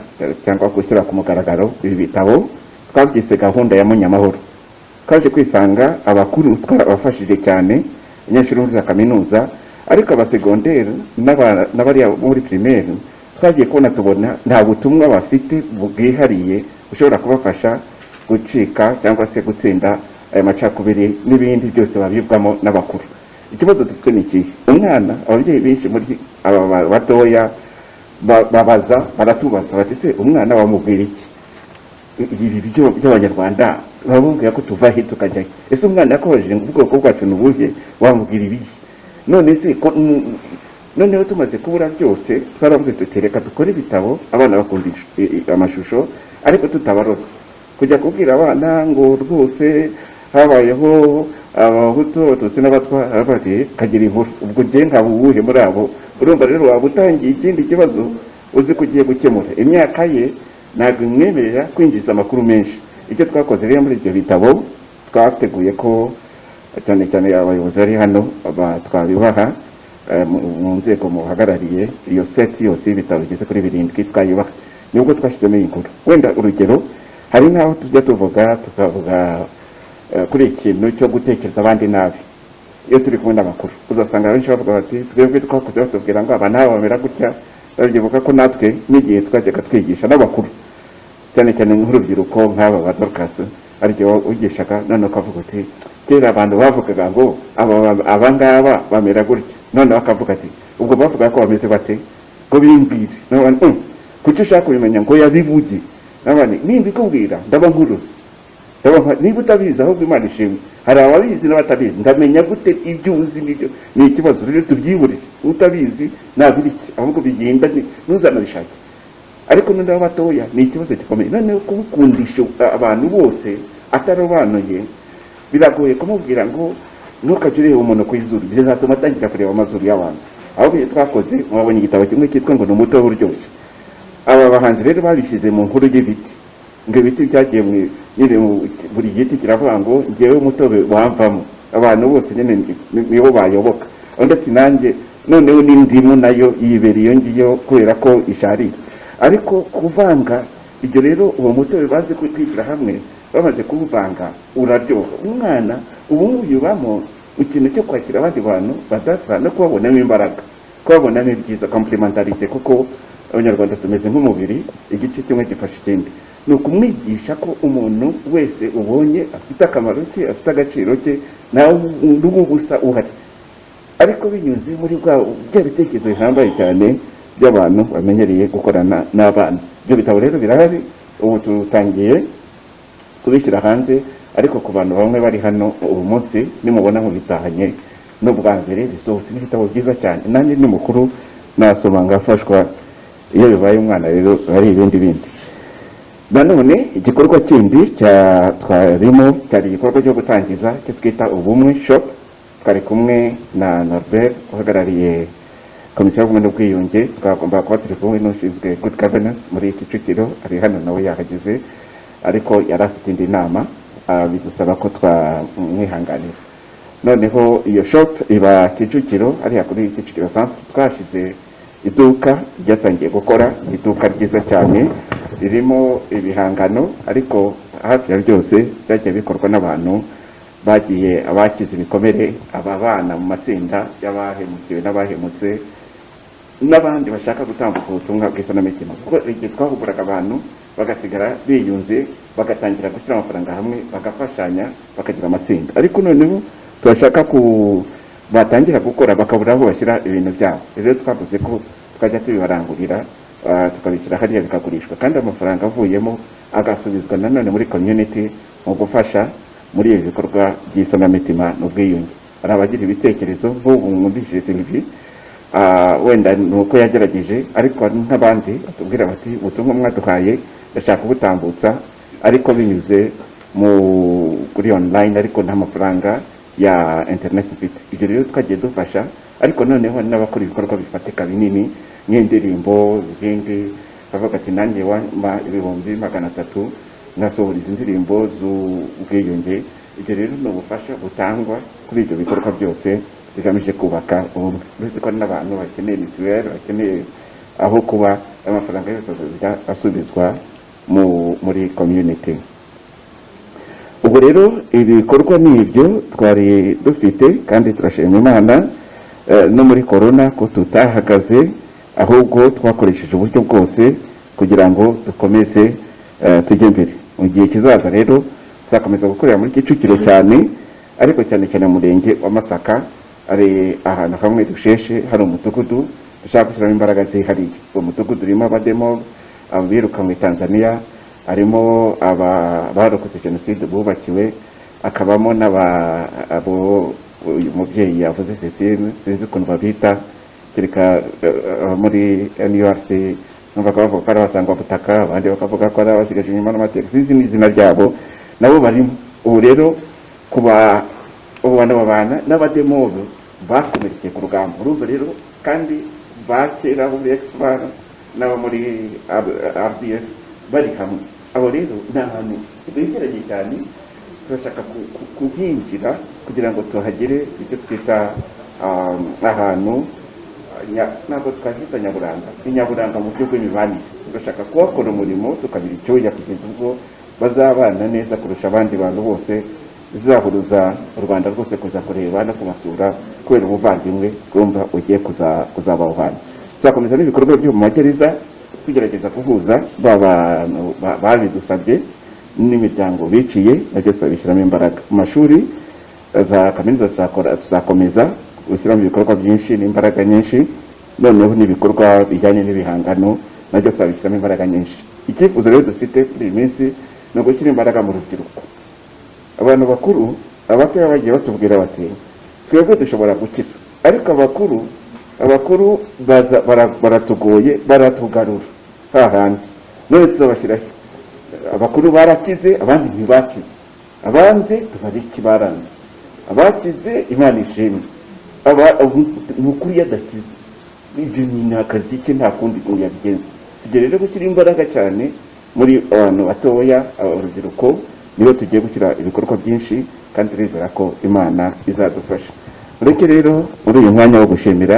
cyangwa gushyira ku mugaragaro ibi bitabo. Twabyise gahunda ya Munyamahoro. Twaje kwisanga abakuru twarabafashije cyane, abanyeshuri muri za kaminuza, ariko abasegonderi n'abari muri primaire twagiye kubona tubona nta butumwa bafite bwihariye ushobora kubafasha gucika cyangwa se gutsinda aya macakubiri n'ibindi byose babibwamo n'abakuru. ikibazo dufite ni iki? Umwana, ababyeyi benshi muri aba batoya babaza baratubaza bati se umwana wamubwira iki? Ibi by'abanyarwanda babubwira ko tuva he tukajya he? Ese umwana yakojeje ngo ubwoko bwacu ni ubuhe, wamubwira ibihe? None se noneho tumaze kubura byose twaravuze tutereka dukore ibitabo abana bakunda amashusho ariko tutabaroza kujya kubwira abana ngo rwose habayeho abahutu abatutsi n'abatwa abandi kagira inkuru. Ubwo je nta bubuhe muri abo, urumva rero waba utangiye ikindi kibazo uzi kugiye gukemura. Imyaka ye ntabwo imwemerera kwinjiza amakuru menshi. Icyo twakoze rero muri ibyo bitabo twateguye ko cyane cyane abayobozi bari hano twabibaha mu nzego muhagarariye iyo seti yose y'ibitabo bigeze kuri 7 twayibaha, nubwo twashyizemo inkuru. Wenda urugero hari n'aho tujya tukavuga kuri ikintu cyo gutekereza abandi nabi. Iyo turi kumwe n'amakuru uzasanga abenshi bavuga bati twebwe twakoze batubwira ngo aba nabo bamera gutya, babyibuka ko natwe n'igihe twajyaga twigisha n'abakuru cyane cyane nk'urubyiruko nk'aba ba Dorcas ariko ugishaga none ukavuga uti kera abantu bavugaga ngo aba ngaba bamera gutya, none bakavuga ati ubwo bavuga ko bameze bate ngo bimbire none kuki ushaka kubimenya ngo yabivuge nabane nimbikubwira ndaba nkuruza niba utabizi ahubwo Imana ishimwe. Hari ababizi n'abatabizi, ndamenya gute ibyo uzi n'ibyo ni ikibazo rero tubyiburire. Utabizi nabiriki ahubwo bigenda ntuzanabishake. Ariko none abatoya ni ikibazo gikomeye. None kubukundisha abantu bose atarobanuye biragoye kumubwira ngo ntukajure umuntu kwizuru, bizatuma atangira kureba amazuru y'abantu. Ahubwo twakoze mwabonye igitabo kimwe cyitwa ngo n'umuto w'uryoshye. Aba bahanzi rero babishyize mu nkuru y'ibiti, ngo ibiti byagiye nyine buri giti kiravuga ngo ngewe umutobe wamvamo, abantu bose nyine nibo bayoboka. Undi ati nanjye noneho n'indimu nayo yibera iyo ngiyo kubera ko isharira. Ariko kuvanga ibyo rero uwo mutobe bazi kwishyira hamwe, bamaze kuwuvanga uraryoha. Umwana ubu yubamo ikintu cyo kwakira abandi bantu badasa no kubabonamo imbaraga, kubabonamo ibyiza, complementarité, kuko abanyarwanda tumeze nk'umubiri, igice kimwe gifasha ikindi. Ni ukumwigisha ko umuntu wese ubonye afite akamaro ke, afite agaciro ke, nawe n'ubusa uhari. Ariko binyuze muri bya bitekerezo bihambaye cyane by'abantu bamenyereye gukorana n'abana. Ibyo bitabo rero birahari, ubu tutangiye kubishyira hanze, ariko ku bantu bamwe bari hano ubu munsi nimubona nk'ubitahanye n'ubwa mbere bisohotse n'ibitabo byiza cyane. Nanjye ni mukuru nasoma ngafashwa, iyo bibaye umwana rero hari ibindi bindi. Nanone igikorwa kindi twarimo cyari igikorwa cyo gutangiza cyo twita ubumwe shop. Twari kumwe na Norbert uhagarariye komisiyo y'ubumwe n'ubwiyunge, twagomba kuba turi kumwe n'ushinzwe good governance muri Kicukiro, ari hano nawe yahageze ariko yari afite indi nama, bidusaba ko twamwihanganira. Noneho iyo shop iba Kicukiro, hariya kuri Kicukiro centre. Twashyize iduka ryatangiye gukora, iduka ryiza cyane ririmo ibihangano, ariko hafi ya byose byagiye bikorwa n'abantu bagiye abakize ibikomere, ababana mu matsinda y'abahemukiwe n'abahemutse, n'abandi bashaka gutambutsa ubutumwa bw'isanamitima. Kuko igihe twahuguraga abantu bagasigara biyunze, bagatangira gushyira amafaranga hamwe, bagafashanya, bakagira amatsinda. Ariko noneho turashaka batangira gukora bakabura aho bashyira ibintu byabo. Rero twavuze ko twajya tubibarangurira, tukabishyira hariya bikagurishwa, kandi amafaranga avuyemo agasubizwa nanone muri community mu gufasha muri ibi bikorwa by'isanamitima n'ubwiyunge. Hari abagira ibitekerezo nk'ubu mwumvise Sylvie, wenda nuko yagerageje, ariko n'abandi batubwira bati ubutumwa mwaduhaye ndashaka ubutambutsa ariko binyuze kuri online, ariko nta mafaranga ya internet mfite. Ibyo rero twagiye dufasha, ariko noneho n'abakora ibikorwa bifatika binini nk'indirimbo zindi, bavuga ati nanjye wampa 300,000 ngasohora izi ndirimbo z'ubwiyunge. Ibyo rero ni ubufasha butangwa kuri ibyo bikorwa byose bigamije kubaka ubumwe. Uretse ko n'abantu bakeneye mituweli, bakeneye aho kuba, amafaranga yose asubizwa muri community. Ubwo rero ibikorwa n'ibyo twari dufite, kandi turashima Imana no muri corona ko tutahagaze, ahubwo twakoresheje uburyo bwose kugira ngo dukomeze tujye imbere. Mu gihe kizaza rero tuzakomeza gukorera muri Kicukiro cyane, ariko cyane cyane mu murenge wa Masaka, ari ahantu hamwe dusheshe hari umudugudu dushaka gushyiramo imbaraga zihariye. uwo mudugudu urimo abademo birukanwe Tanzania, harimo abarokotse jenoside bubakiwe, akabamo abo uyu mubyeyi yavuze Cecile sinzi ukuntu babita kereka muri NURC numva ko bavuga ko ari abasangwa butaka, abandi bakavuga ko ari abasigaje inyuma n'amateka, sinzi n'izina ryabo, nabo barimo. ubu rero kuba bana babana n'abademobe bakomerekeye ku rugamba, urumva rero kandi bakera muri Expo n'abo muri RDF bari hamwe. abo rero ni ahantu begeranye cyane, turashaka kuhinjira kugira ngo tuhagere icyo twita ahantu ntabwo twahita nyaburanga, ni nyaburanga mu buryo bw'imibanire. turashaka kuhakora umurimo tukagira icyoya kugeza ubwo bazabana neza kurusha abandi bantu bose, bizahuruza u Rwanda rwose kuza kureba no kumasura kubera ubuvandimwe bwumva ugiye kuzaba aho hantu. tuzakomeza n'ibikorwa byo mu magereza tugerageza kuhuza bantu babidusabye n'imiryango biciye, nabyo tuzabishyiramo imbaraga. mu mashuri za kaminuza tuzakomeza gushyiramo ibikorwa byinshi n'imbaraga nyinshi, noneho n'ibikorwa bijyanye n'ibihangano nabyo tuzabishyiramo imbaraga nyinshi. icyifuzo rero dufite muri iyi minsi ni ugushyira imbaraga mu rubyiruko. abantu bakuru abatoya bagiye batubwira bati twebwe dushobora gukira, ariko abakuru baratugoye, baratugarura hahandi. none tuzabashyiraho abakuru barakize, abandi ntibakize, abanze tubariki baranze, abakize Imana ishimwe, ni ukuri yadakize ibyo ni akazi ke, nta kundi ngo yabigenza. tugere rero gushyira imbaraga cyane muri abantu batoya, urubyiruko, nibo tugiye gushyira ibikorwa byinshi kandi turizera ko Imana izadufasha. ureke rero muri uyu mwanya wo gushimira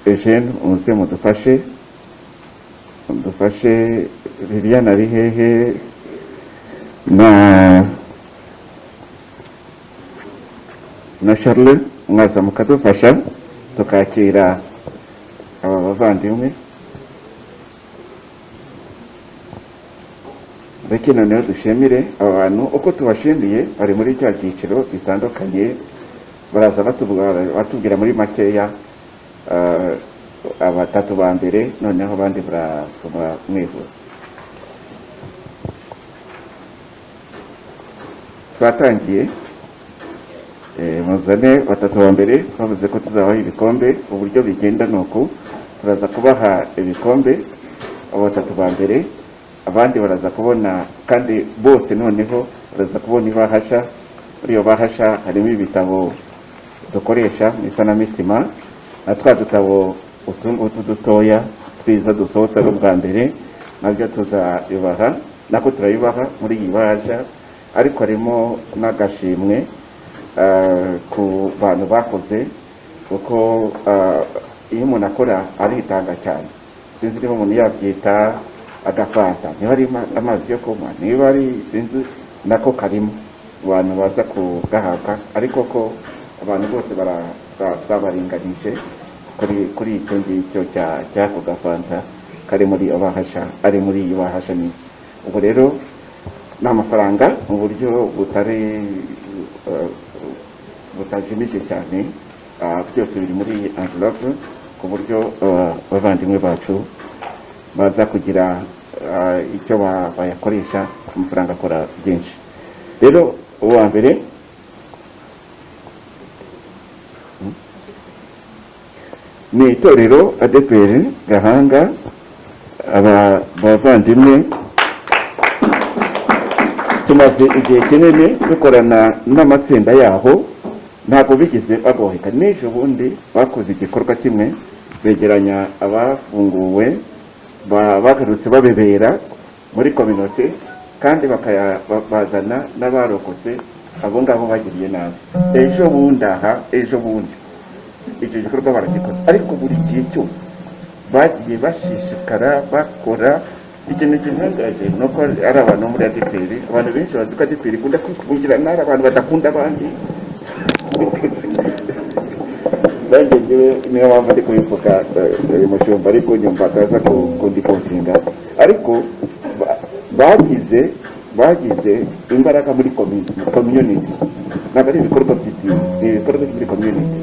Eugene umuze mudufashe Liliane ari hehe na Charles, mwaza mukadufasha tukakira aba bavandimwe. reke noneho dushimire aba bantu uko tubashimiye, bari muri cya cyiciro bitandukanye, baraza batubwira muri makeya abatatu ba mbere, noneho abandi barasoma mwivuze. twatangiye muzane batatu ba mbere, bavuze ko tuzabaha ibikombe. uburyo bigenda ni uku, turaza kubaha ibikombe abo batatu ba mbere, abandi baraza kubona, kandi bose noneho baraza kubona ibahasha. muri iyo bahasha harimo ibitabo dukoresha mu isanamitima, na twa dutabo utu dutoya twiza dusohotse ari ubwa mbere, nabyo tuzabibaha, nako turabibaha muri iyi bahasha. ariko harimo n'agashimwe ku bantu bakoze, kuko iyo umuntu akora aritanga cyane. sinzi niba umuntu yabyita agafanta, niba ari amazi yo kunywa, niba ari sinzi, nako karimo abantu baza kugahabwa. ariko ko abantu bose twabaringanije kuri icyo ngicyo cy'ako gafanta kari muri iyo bahasha, ari muri iyo bahasha nini. ubwo rero ni amafaranga mu buryo butajimije cyane, byose biri muri envelope, ku buryo abavandimwe bacu baza kugira icyo bayakoresha, amafaranga akora byinshi. rero uwa mbere ni itorero ADEPR Gahanga. abavandimwe tumaze igihe kinini dukorana n'amatsinda yaho, ntabwo bigeze bagoheka. n'ejo bundi bakoze igikorwa kimwe, begeranya abafunguwe bagarutse babebera muri kominote, kandi bazana n'abarokotse, abo ngabo bagiriye nabi. ejo bundi icyo gikorwa baragikoze, ariko buri gihe cyose bagiye bashishikara bakora. ikintu kintangaje ni uko ari abantu muri ADEPR, abantu benshi bazi ko ADEPR ikunda kwifungirana, ari abantu badakunda abandi. nanjye njyewe niyo mpamvu ari kubivuga uyu mushumba, ariko nyumva akaza kundikotinga. ariko bagize imbaraga muri community, ntabwo ari ibikorwa by'idini ni ibikorwa muri community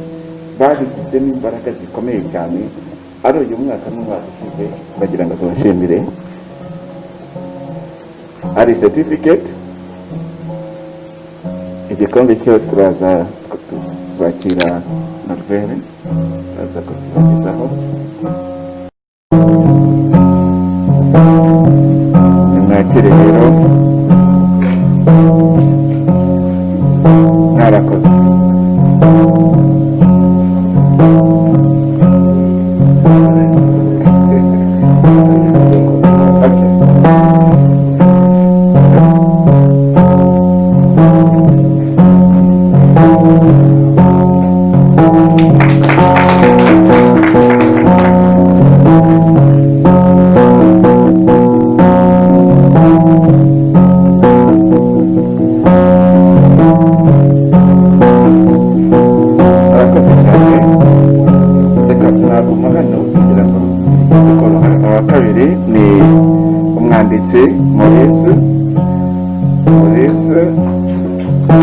babigizemo imbaraga zikomeye cyane ari uyu mwaka n'umwaka ushize bagira ngo tubashimire hari certificate igikombe cyo turaza twakira Norbert turaza kukibagezaho nimwakire rero mwarakoze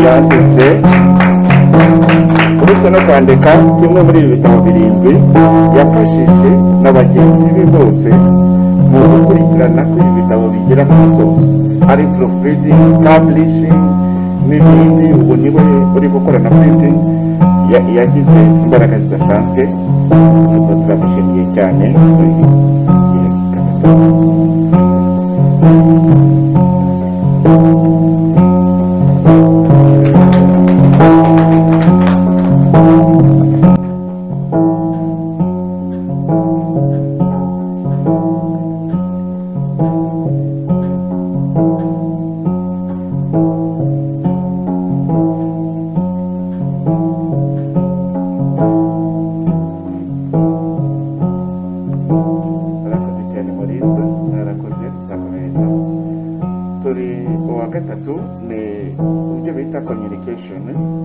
yanditse uretse no kwandika kimwe muri ibi bitabo birindwi yafashije na bagenzi be bose mu gukurikirana ko ibi bitabo bigira ku musozo ari proofreading publishing n'ibindi ubu niwe uri gukora na printing yagize imbaraga zidasanzwe turamushimiye cyane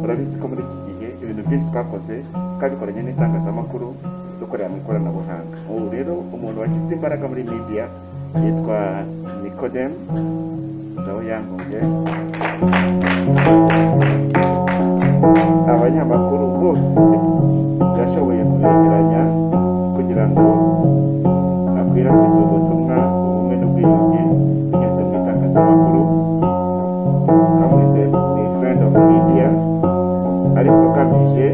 urabizi ko muri iki gihe ibintu byinshi twakoze twabikoranye n'itangazamakuru dukorera mu ikoranabuhanga ubu rero umuntu wagize imbaraga muri media yitwa Nicodem nawe yangombye abanyamakuru bose yashoboye kubegeranya kugira ngo akwirakwize ubutumwa ubumwe n'ubwiyunge binyuze mu itangazamakuru kamwize ni friend of media ariko agamije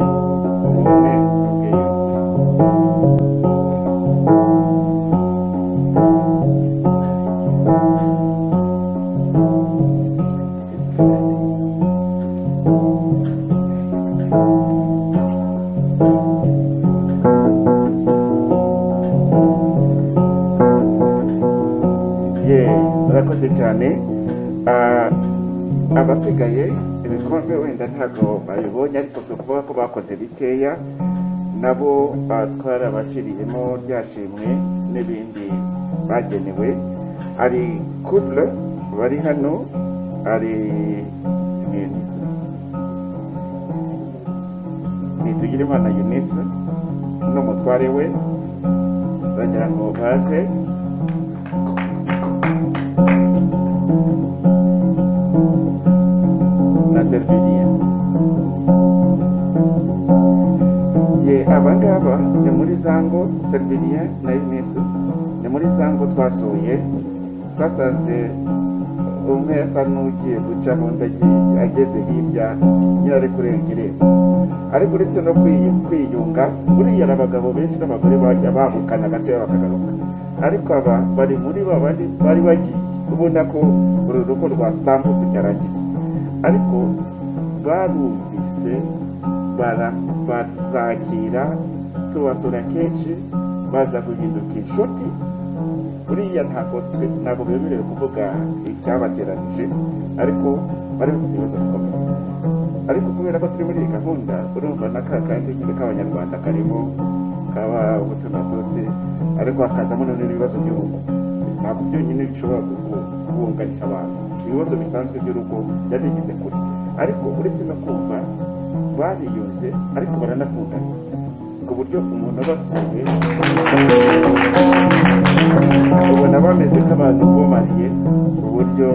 ubumwe n'ubwiyunge murakoze cyane abasigaye ibikombe wenda ntabwo babibonye ariko si ukuvuga ko bakoze bikeya nabo twarabashyiriyemo ryashimwe n'ibindi bagenewe hari couple bari hano hari Nitugirimana Eunice n'umutware we bagira ngo baze na Servilia abangaba ni muri zango Servilia na Eunice ni muri zango twasuye twasanze umwe yasa n'ugiye guca undi ageze hirya nyirari kurenga irembo ariko uretse no kwiyunga buriya abagabo benshi n'abagore bajya babukana gatoya bakagaruka ariko aba bari muri bari bagiye ubona ko uru rugo rwasambutse cyarangiye ariko barumvise barakira tubasura kenshi baza guhinduka inshuti buriya ntabwo bemerewe kuvuga icyabateranije ariko bari bafite ibibazo bikomeye ariko kubera ko turi muri iyi gahunda urumva na kandi nyine k'abanyarwanda karimo kaba ubutunatutsi ariko hakazamo n'ibibazo by'urugo ntabwo byonyine bishobora kubunganisha abantu ibibazo bisanzwe by'urugo byabigeze kure ariko uretse no kumva bariyunze ariko baranakundana ku buryo umuntu abasuye ubona bameze nk'abantu bumariye mu buryo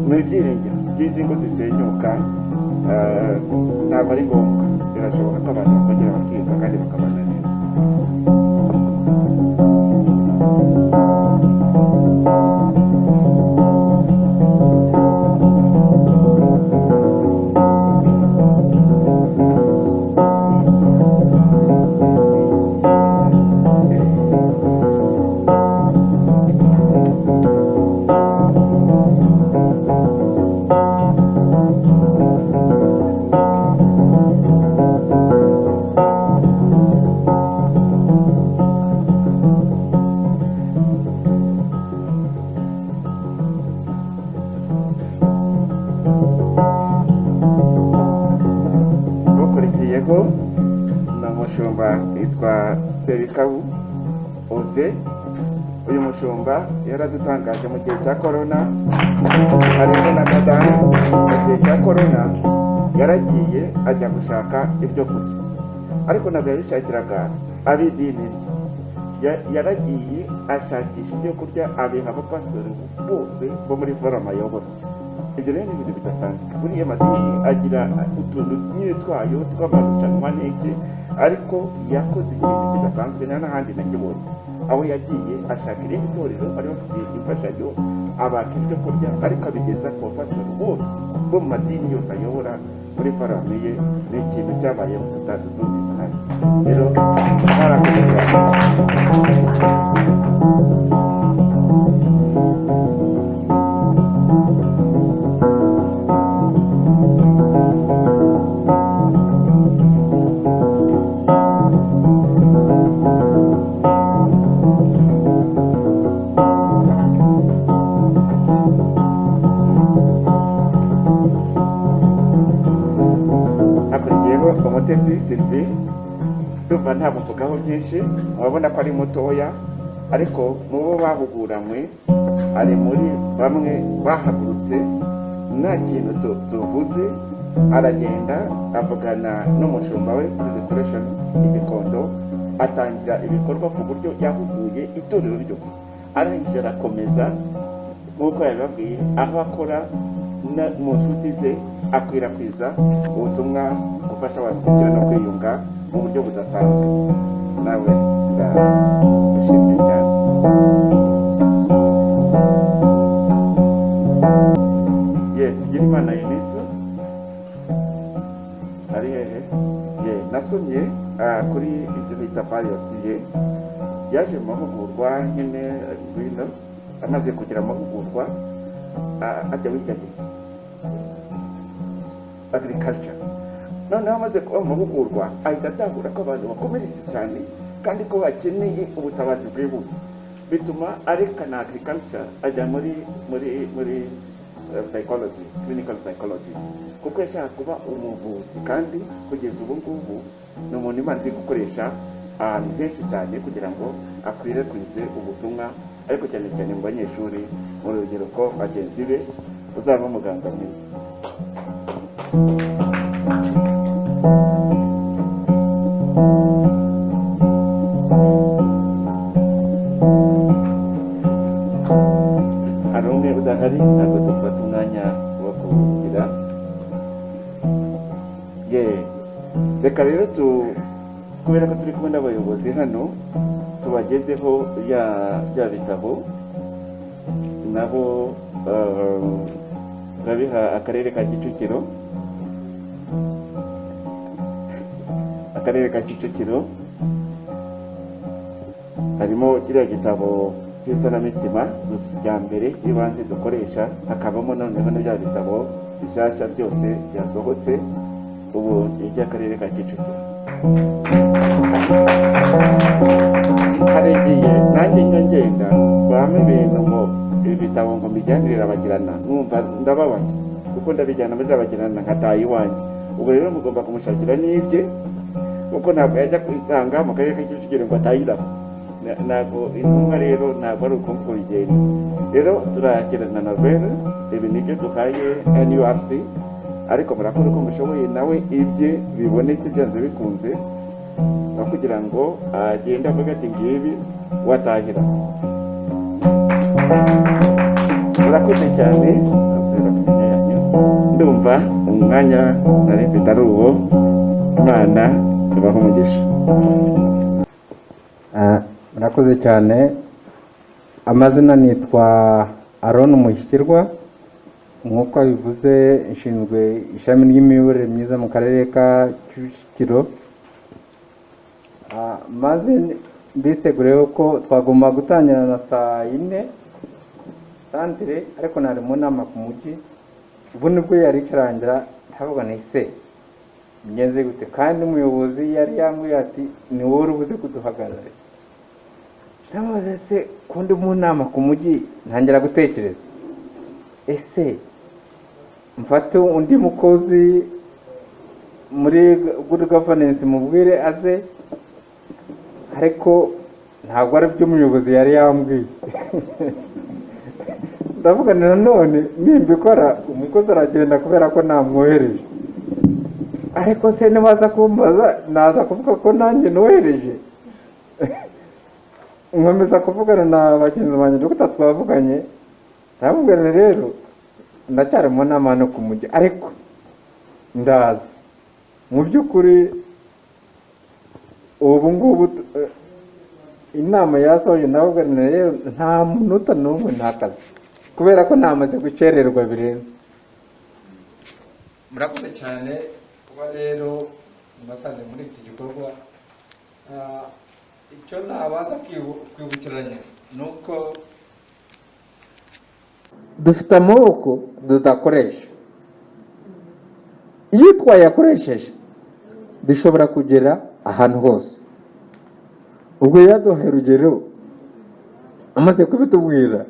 ni ibyiringiro by'izi ngo zisenyuka ntabwo ari ngombwa, birashoboka ko abantu bakongera bakiga kandi bakabana neza. Yitwa Serikabu Oze. Uyu mushumba yaradutangaje mu gihe cya corona, harimo na madamu. Mu gihe cya corona yaragiye ajya gushaka ibyo kurya, ariko ntabwo yabishakiraga ab'idini, yaragiye ashakisha ibyo kurya abiha abapasitori bose bo muri forum ayobora. Ibyo rero ni ibintu bidasanzwe. Buriya madini agira utuntu nyine twayo tw'amarushanwa n'iki, ariko yakoze ikintu kidasanzwe nta n'ahandi nakibonye, aho yagiye ashaka irindi torero bari bafite imfashanyo abaka ibyo kurya, ariko abigeza ku bapasitori bose bo mu madini yose ayobora muri forume ye. Ni ikintu cyabayeho tutazi tubizi hano. Rero harakoze Umutesi Sylvie, ndumva nta muvugaho byinshi, urabona ko ari mutoya, ariko mu bo bahuguranywe ari muri bamwe bahagurutse nta kintu tuvuze, aragenda avugana n'umushumba we kuri Restoration y'Igikondo, atangira ibikorwa ku buryo yahuguye itorero ryose, arangije arakomeza nk'uko yabibabwiye, aho akora mu nshuti ze akwirakwiza ubutumwa gufasha abantu kugira no kwiyunga mu buryo budasanzwe. Nawe ndashimye cyane. Tugira Imana Eunice ari hehe? Nasomye kuri ibyo bita Payosiye, yaje mu mahugurwa nyine ngwino, amaze kugira amahugurwa ajya wiga agriculture. Noneho amaze kuba mu mahugurwa ahita atahura ko abantu bakomeretse cyane kandi ko bakeneye ubutabazi bwihuse, bituma areka na agriculture ajya muri psychology, clinical psychology, kuko yashaka kuba umuvuzi. Kandi kugeza ubu ngubu ni umuntu Imana iri gukoresha ahantu henshi cyane kugira ngo akwirakwize ubutumwa, ariko cyane cyane mu banyeshuri, mu rubyiruko bagenzi be, uzaba umuganga mwiza. Hari umwe udahari, ntabwo dufata umwanya wo kugira. Reka rero kubera ko turi kumwe n'abayobozi hano, tubagezeho bya bitabo nabo babiha akarere ka Kicukiro. Akarere ka Kicukiro harimo kiriya gitabo cy'isanamitima cya mbere cy'ibanze dukoresha, hakabamo noneho na bya bitabo bishyashya byose byasohotse ubu iby'akarere ka Kicukiro. Haregiye nanjye ngenda bamwe ibintu ngo ibitabo ngo mbijyanire Rabagirana, numva ndababaye kuko ndabijyana muri Rabagirana nkataha iwanjye. Ubwo rero mugomba kumushakira n'ibye, kuko ntabwo yajya kwitanga mu karere ka Kicukiro ngo atahiraho. Ntabwo intumwa rero ntabwo ari uko bigenda. Rero turakirana na Norbert, ibi nibyo duhaye NURC, ariko murakora uko mushoboye nawe ibye biboneke byanze bikunze, kugira ngo agende avuga ati ngibi watahira. Murakoze cyane, asubira ku myanya yanyu. ndumva umwanya nari mfite ari uwo. Imana ibahe umugisha. Murakoze cyane. Amazina nitwa Aaron Mushyikirwa, nk'uko bivuze nshinzwe ishami ry'imiyoborere myiza mu karere ka Kicukiro. Maze mbisegureho ko twagomba gutangira na saa 4 santere, ariko nari mu nama ku mujyi. Ubu nibwo yari ikirangira, ndavuga ni se ngenze gute, kandi umuyobozi yari yambwiye ati ni wowe uri buze kuduhagarara. Ndabaza se ko ndi mu nama ku mujyi, ntangira gutekereza ese mfate undi mukozi muri good governance mubwire aze, ariko ntabwo ari byo umuyobozi yari yambwiye. Ndavuga nanone nimbikora umukozi aragenda kubera ko namwohereje, ariko se nibaza kumbaza naza kuvuga ko nanjye nohereje. Nkomeza kuvugana na bagenzi banjye dukata twavuganye, ndamubwira rero ndacyari mu nama no ku mujyi, ariko ndaza mu by'ukuri ubu ngubu inama yasoje. Ndababwira rero nta munota n'umwe ntakazi, kubera ko namaze gucererwa birenze. Murakoze cyane kuba rero mubasanze muri iki gikorwa. Icyo nabaza kwibukiranya ni uko dufite amaboko tudakoresha. Iyo twayakoresheje dushobora kugera ahantu hose. Ubwo yaduhaye urugero, amaze kubitubwira,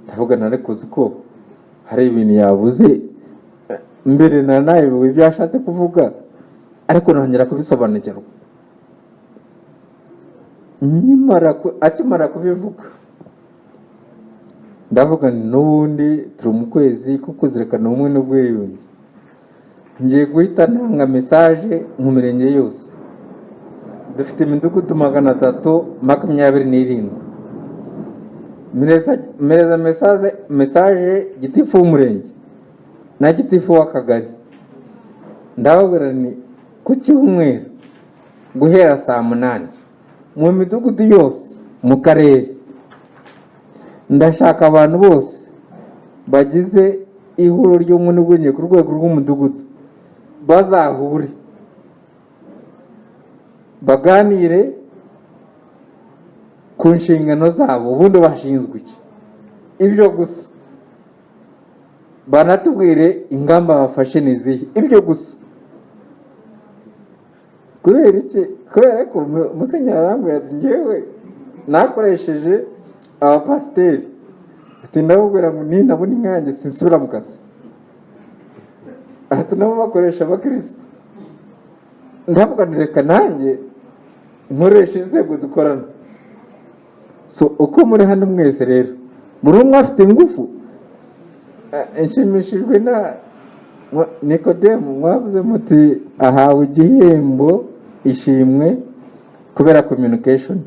ndavuga ariko uzi ko hari ibintu yavuze mbere na nawe ibyo yashatse kuvuga, ariko nongera kubisobanukirwa. Akimara kubivuga ndavuga n'ubundi turi mu kwezi ko kuzirikana ubumwe n'ubwiyunge. Ngiye guhita ntanga mesaje mu mirenge yose. Dufite imidugudu 327. Mereza mesaje gitifu w'umurenge na gitifu w'akagari. Ndababwira ni ku cyumweru guhera saa 8 mu midugudu yose mu karere, ndashaka abantu bose bagize ihuriro ry'ubumwe n'ubwiyunge ku rwego rw'umudugudu bazahure baganire ku nshingano zabo, ubundi bashinzwe iki. Ibyo gusa banatubwire ingamba bafashe n'izihe. Ibyo gusa. Kubera iki? Kubera ko Musenyeri arambwira ati njyewe nakoresheje abapasiteri, ati ndababwira ngo ninabona inkange sinsubira mu kazi. Ati nabo bakoresha abakristo. Ndavuga nireka nanjye nkoresha inzego dukorana. So uko muri hano mwese rero muri umwe afite ingufu, nshimishijwe na Nikodemu mwavuze muti ahawe igihembo ishimwe kubera communication.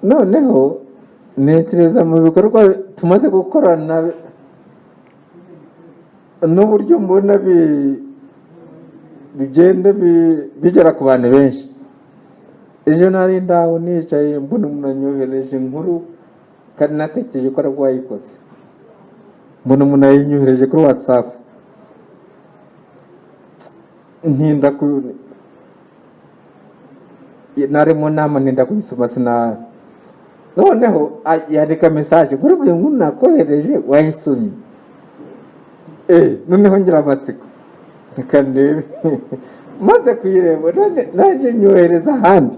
Noneho netereza mu bikorwa tumaze gukorana n'uburyo mbona bigenda bigera ku bantu benshi. Ejo nari ndaho nicaye mbona umuntu anyohereje inkuru kandi natekereje ko arabwo yayikoze. Mbona umuntu yinyohereje kuri WhatsApp. Ntinda nari mu nama ntinda kuyisoma sina. Noneho yandika message kuri buri muntu nakohereje wayisomye. Noneho ngira amatsiko. Reka ndebe. Maze kuyireba naje nyohereza ahandi.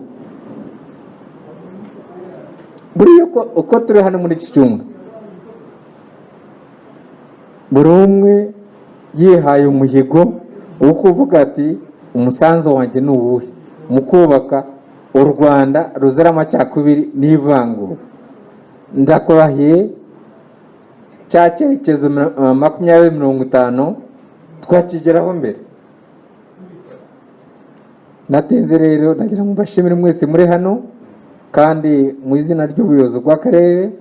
Buriya uko turi hano muri iki cyumba, buri umwe yihaye umuhigo wo kuvuga ati umusanzu wanjye ni uwuhe mu kubaka u Rwanda ruzira amacakubiri n'ivangura. Ndakurahiye cya cyerekezo 2050 twakigeraho mbere. Natinze rero nagira ngo mbashimire mwese muri hano, kandi mu izina ry'ubuyobozi bw'akarere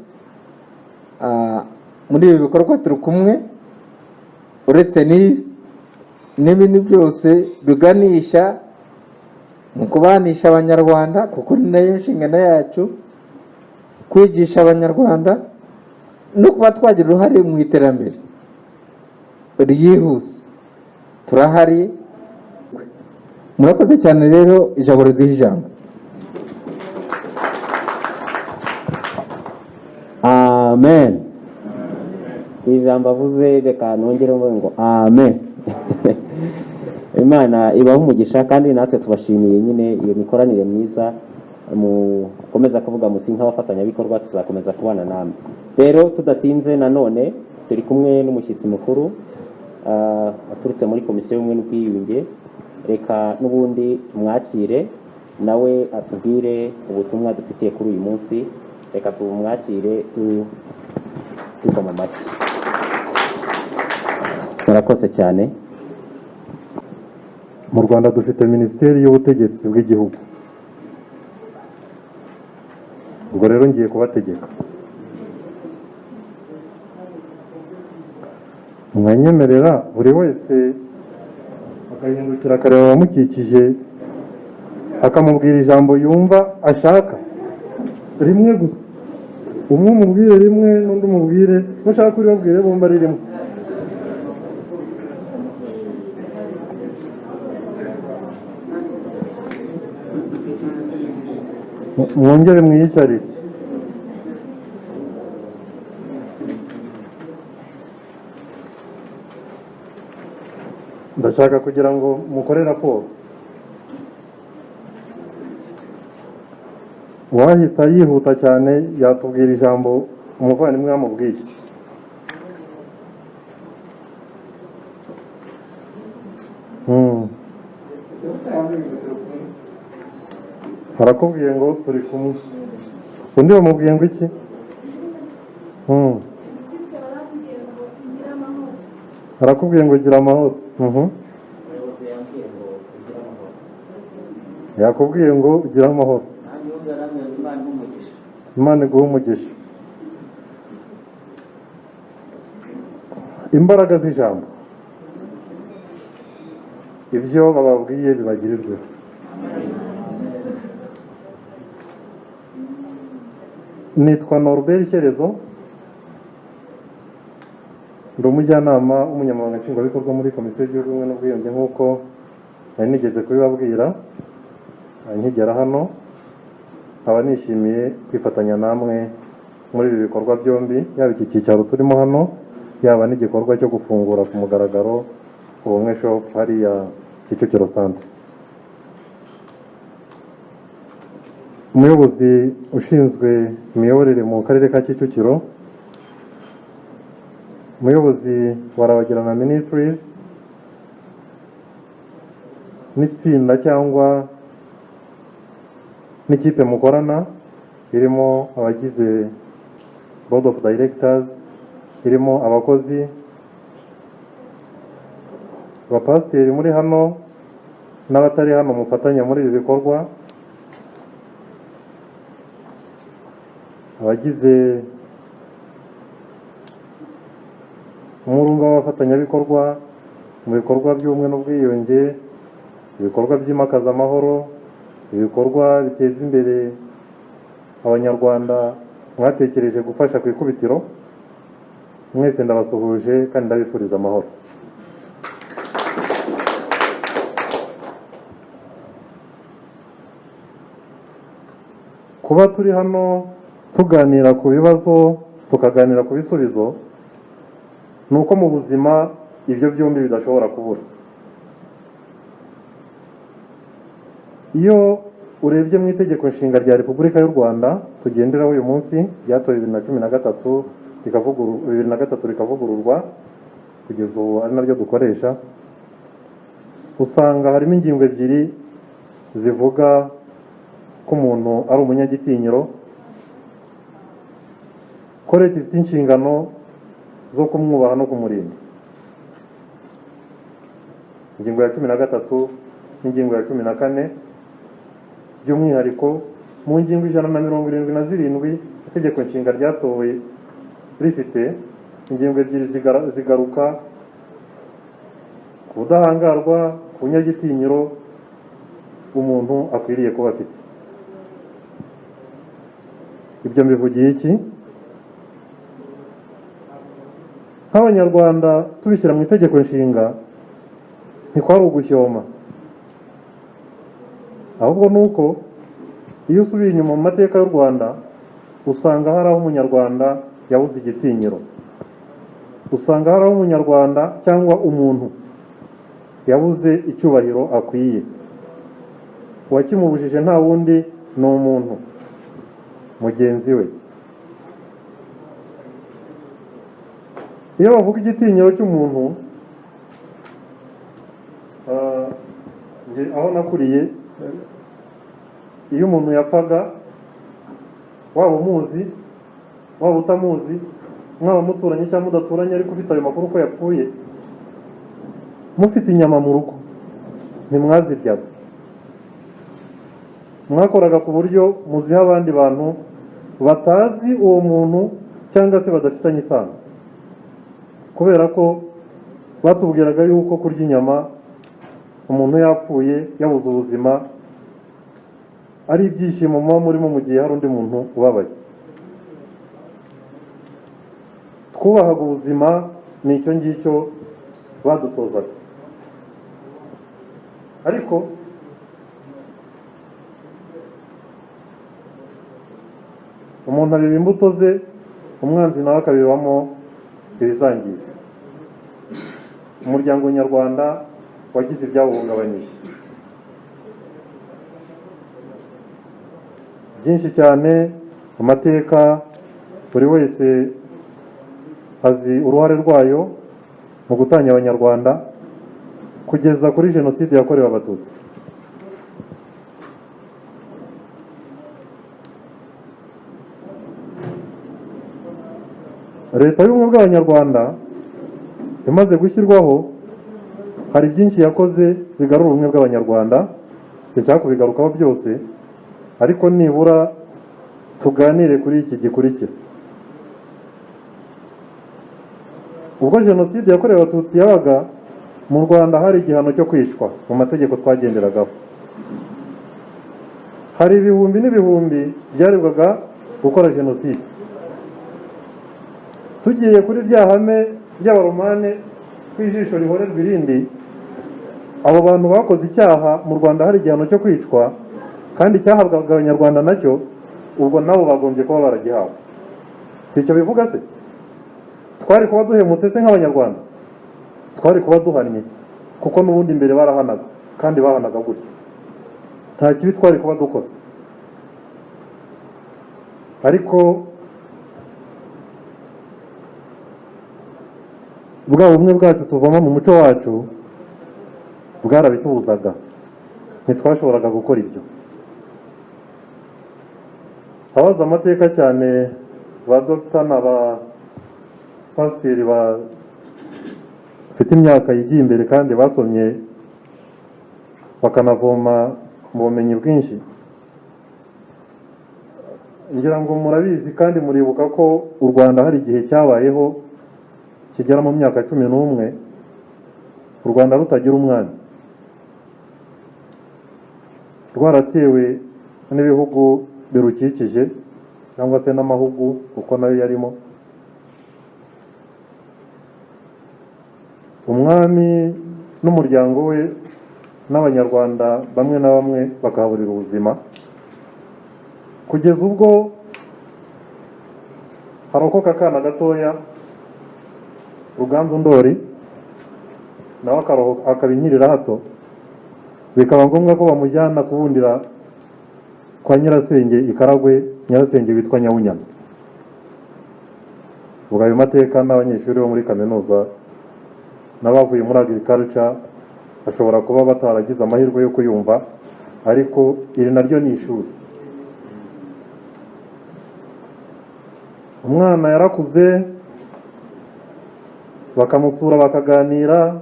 muri ibi bikorwa turi kumwe, uretse n'ibindi byose biganisha mu kubanisha abanyarwanda, kuko ni nayo nshingano yacu, kwigisha abanyarwanda no kuba twagira uruhare mu iterambere ryihuse. Turahari. Murakoze cyane rero, ijambo riduha ijambo. Amen. Ijambo avuze reka nongeremo ngo amen. Imana ibaho umugisha, kandi natwe tubashimiye nyine iyo mikoranire myiza, mukomeza kuvuga muti nk'abafatanyabikorwa tuzakomeza kubana namwe. Rero tudatinze, nanone turi kumwe n'umushyitsi mukuru aturutse muri komisiyo y'ubumwe n'ubwiyunge. Reka n'ubundi tumwakire nawe atubwire ubutumwa dufitiye kuri uyu munsi. Reka tumwakire dukoma amashyi. Murakoze cyane. Mu Rwanda dufite Minisiteri y'Ubutegetsi bw'Igihugu. Ubwo rero ngiye kubategeka. Mwanyemerera buri wese akahindukira akareba abamukikije, akamubwira ijambo yumva ashaka rimwe gusa. Umwe umubwire rimwe, n'undi umubwire, nushaka kuri babwire bombi ari rimwe. Mwongere mwiyicarire. Ndashaka kugira ngo mukore raporo. Uwahita yihuta cyane yatubwira ijambo umuvandimwe yamubwiye. Harakubwiye ngo turi kumwe. Undi bamubwiye ngo iki? Harakubwiye ngo gira amahoro. Yakubwiye ngo gira amahoro. Imana iguhe umugisha. Imbaraga z'ijambo, ibyo bababwiye bibagirirwe. Nitwa Norbert Shyerezo, ndi umujyanama w'umunyamabanga nshingwabikorwa muri komisiyo y'igihugu y'ubumwe n'ubwiyunge, nk'uko nari nigeze kubibabwira nkigera hano. Nkaba nishimiye kwifatanya namwe muri ibi bikorwa byombi, yaba iki cyicaro turimo hano, yaba n'igikorwa cyo gufungura ku mugaragaro Ubumwe Shop hariya Kicukiro Centre. Umuyobozi ushinzwe imiyoborere mu karere ka Kicukiro, umuyobozi wa Rabagirana Ministries n'itsinda cyangwa n'ikipe mukorana, irimo abagize Board of Directors, irimo abakozi, abapasiteri muri hano n'abatari hano mufatanya muri ibi bikorwa, abagize umurunga w'abafatanyabikorwa mu bikorwa by'ubumwe n'ubwiyunge, ibikorwa byimakaza amahoro, ibikorwa biteza imbere abanyarwanda mwatekereje gufasha ku ikubitiro. Mwese ndabasuhuje kandi ndabifuriza amahoro. Kuba turi hano tuganira ku bibazo, tukaganira ku bisubizo, ni uko mu buzima ibyo byombi bidashobora kubura. Iyo urebye mu itegeko nshinga rya Repubulika y'u Rwanda tugenderaho uyu munsi, ryatowe 2013 rikavugururwa kugeza ubu ari naryo dukoresha, usanga harimo ingingo ebyiri zivuga ko umuntu ari umunyagitinyiro, ko leta ifite inshingano zo kumwubaha no kumurinda. Ingingo ya 13 n'ingingo ya 14, by'umwihariko mu ngingo 177 itegeko nshinga ryatowe rifite ingingo ebyiri zigaruka ku budahangarwa ku nyagitinyiro umuntu akwiriye kuba afite. Ibyo mbivugiye iki? Nk'abanyarwanda tubishyira mu itegeko nshinga ntikwari ugushyoma, ahubwo ni uko iyo usubiye inyuma mu mateka y'u Rwanda usanga hari aho umunyarwanda yabuze igitinyiro, usanga hari aho umunyarwanda cyangwa umuntu yabuze icyubahiro akwiye. Uwakimubujije nta wundi ni umuntu mugenzi we. Iyo bavuga igitinyiro cy'umuntu, aho nakuriye, iyo umuntu yapfaga, waba umuzi waba utamuzi, mwaba muturanye cyangwa mudaturanye, ariko ufite ayo makuru ko yapfuye, mufite inyama mu rugo ntimwaziryaga, mwakoraga ku buryo muziha abandi bantu batazi uwo muntu cyangwa se badafitanye isano, kubera ko batubwiraga yuko kurya inyama umuntu yapfuye yabuze ubuzima ari ibyishimo muba murimo mu gihe hari undi muntu ubabaye. Twubahaga ubuzima, ni icyo ngicyo badutozaga. Ariko umuntu abiba imbuto ze, umwanzi nawe akabibamo ibizangiza. Umuryango nyarwanda wagize ibyawuhungabanyije byinshi cyane. Amateka buri wese azi uruhare rwayo mu gutanya abanyarwanda kugeza kuri jenoside yakorewe abatutsi. Leta y'ubumwe bw'abanyarwanda imaze gushyirwaho, hari byinshi yakoze bigarura ubumwe bw'abanyarwanda. Sinshaka kubigarukaho byose, ariko nibura tuganire kuri iki gikurikira. Ubwo jenoside yakorewe abatutsi yabaga mu Rwanda, hari igihano cyo kwicwa mu mategeko twagenderagaho. Hari ibihumbi n'ibihumbi byarebwaga gukora jenoside. Tugiye kuri rya hame ry'abaromane kw'ijisho rihorerwa irindi, abo bantu bakoze icyaha mu Rwanda hari igihano cyo kwicwa, kandi cyahabwaga abanyarwanda nacyo, ubwo nabo bagombye kuba baragihawe. Si icyo bivuga se? Twari kuba duhemutse se nk'abanyarwanda? Twari kuba duhannye, kuko n'ubundi imbere barahanaga, kandi bahanaga gutyo. Nta kibi twari kuba dukoze. Ariko bwa bumwe bwacu tuvoma mu muco wacu bwarabitubuzaga, ntitwashoboraga gukora ibyo. Abazi amateka cyane ba dogita n'aba pasiteri bafite imyaka yigiye imbere kandi basomye bakanavoma mu bumenyi bwinshi, ngira ngo murabizi kandi muribuka ko u Rwanda hari igihe cyabayeho kigera mu myaka 11 u Rwanda rutagira umwami, rwaratewe n'ibihugu birukikije cyangwa se n'amahugu uko nayo yarimo. Umwami n'umuryango we n'abanyarwanda bamwe na bamwe bakahaburira ubuzima, kugeza ubwo harokoka akana gatoya Ruganzu Ndori, nawe akabinyirira hato, bikaba ngombwa ko bamujyana kubundira kwa Nyirasenge Ikaragwe, Nyirasenge witwa Nyawunyana. Ubwo ayo mateka n'abanyeshuri bo muri kaminuza n'abavuye muri agriculture ashobora kuba bataragize amahirwe yo kuyumva, ariko iri naryo ni ishuri. Umwana yarakuze, bakamusura bakaganira,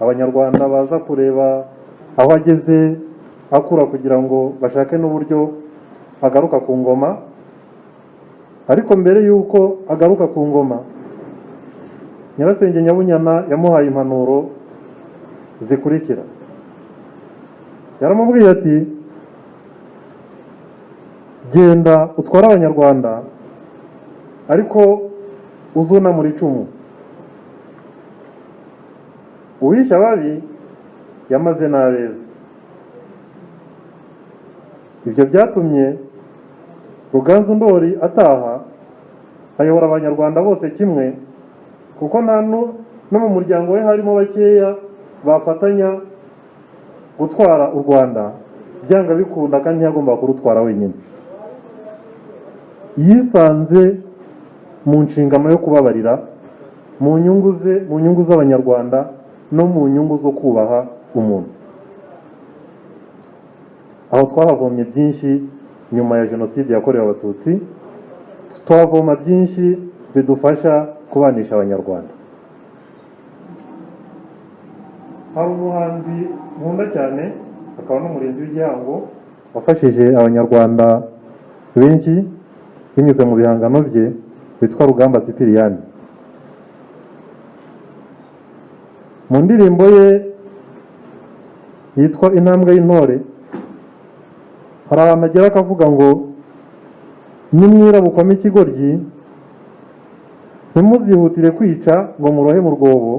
abanyarwanda baza kureba aho ageze akura kugira ngo bashake n'uburyo agaruka ku ngoma. Ariko mbere yuko agaruka ku ngoma Nyirasenge Nyabunyana yamuhaye impanuro zikurikira. Yaramubwiye ati genda utware abanyarwanda ariko uzunamura icumu. Uwishe ababi yamaze n'abeza. Ibyo byatumye Ruganzu Ndori ataha ayobora abanyarwanda bose kimwe, kuko nta no mu muryango we harimo bakeya bafatanya gutwara u Rwanda, byanga bikunda kandi ntiyagomba kurutwara wenyine. Yisanze mu nshingano yo kubabarira mu nyungu z'abanyarwanda no mu nyungu zo kubaha umuntu. Aho twahavomye byinshi nyuma ya jenoside yakorewe abatutsi, tuhavoma byinshi bidufasha kubanisha abanyarwanda. Hari umuhanzi nkunda cyane akaba n'umurinzi w'igihango wafashije abanyarwanda benshi binyuze mu bihangano bye, witwa Rugamba Sipiriyani. Mu ndirimbo ye yitwa Intambwe y'Intore hari ahantu agera akavuga ngo nimwirabukamo ikigoryi ntimuzihutire kwica ngo murohe mu rwobo,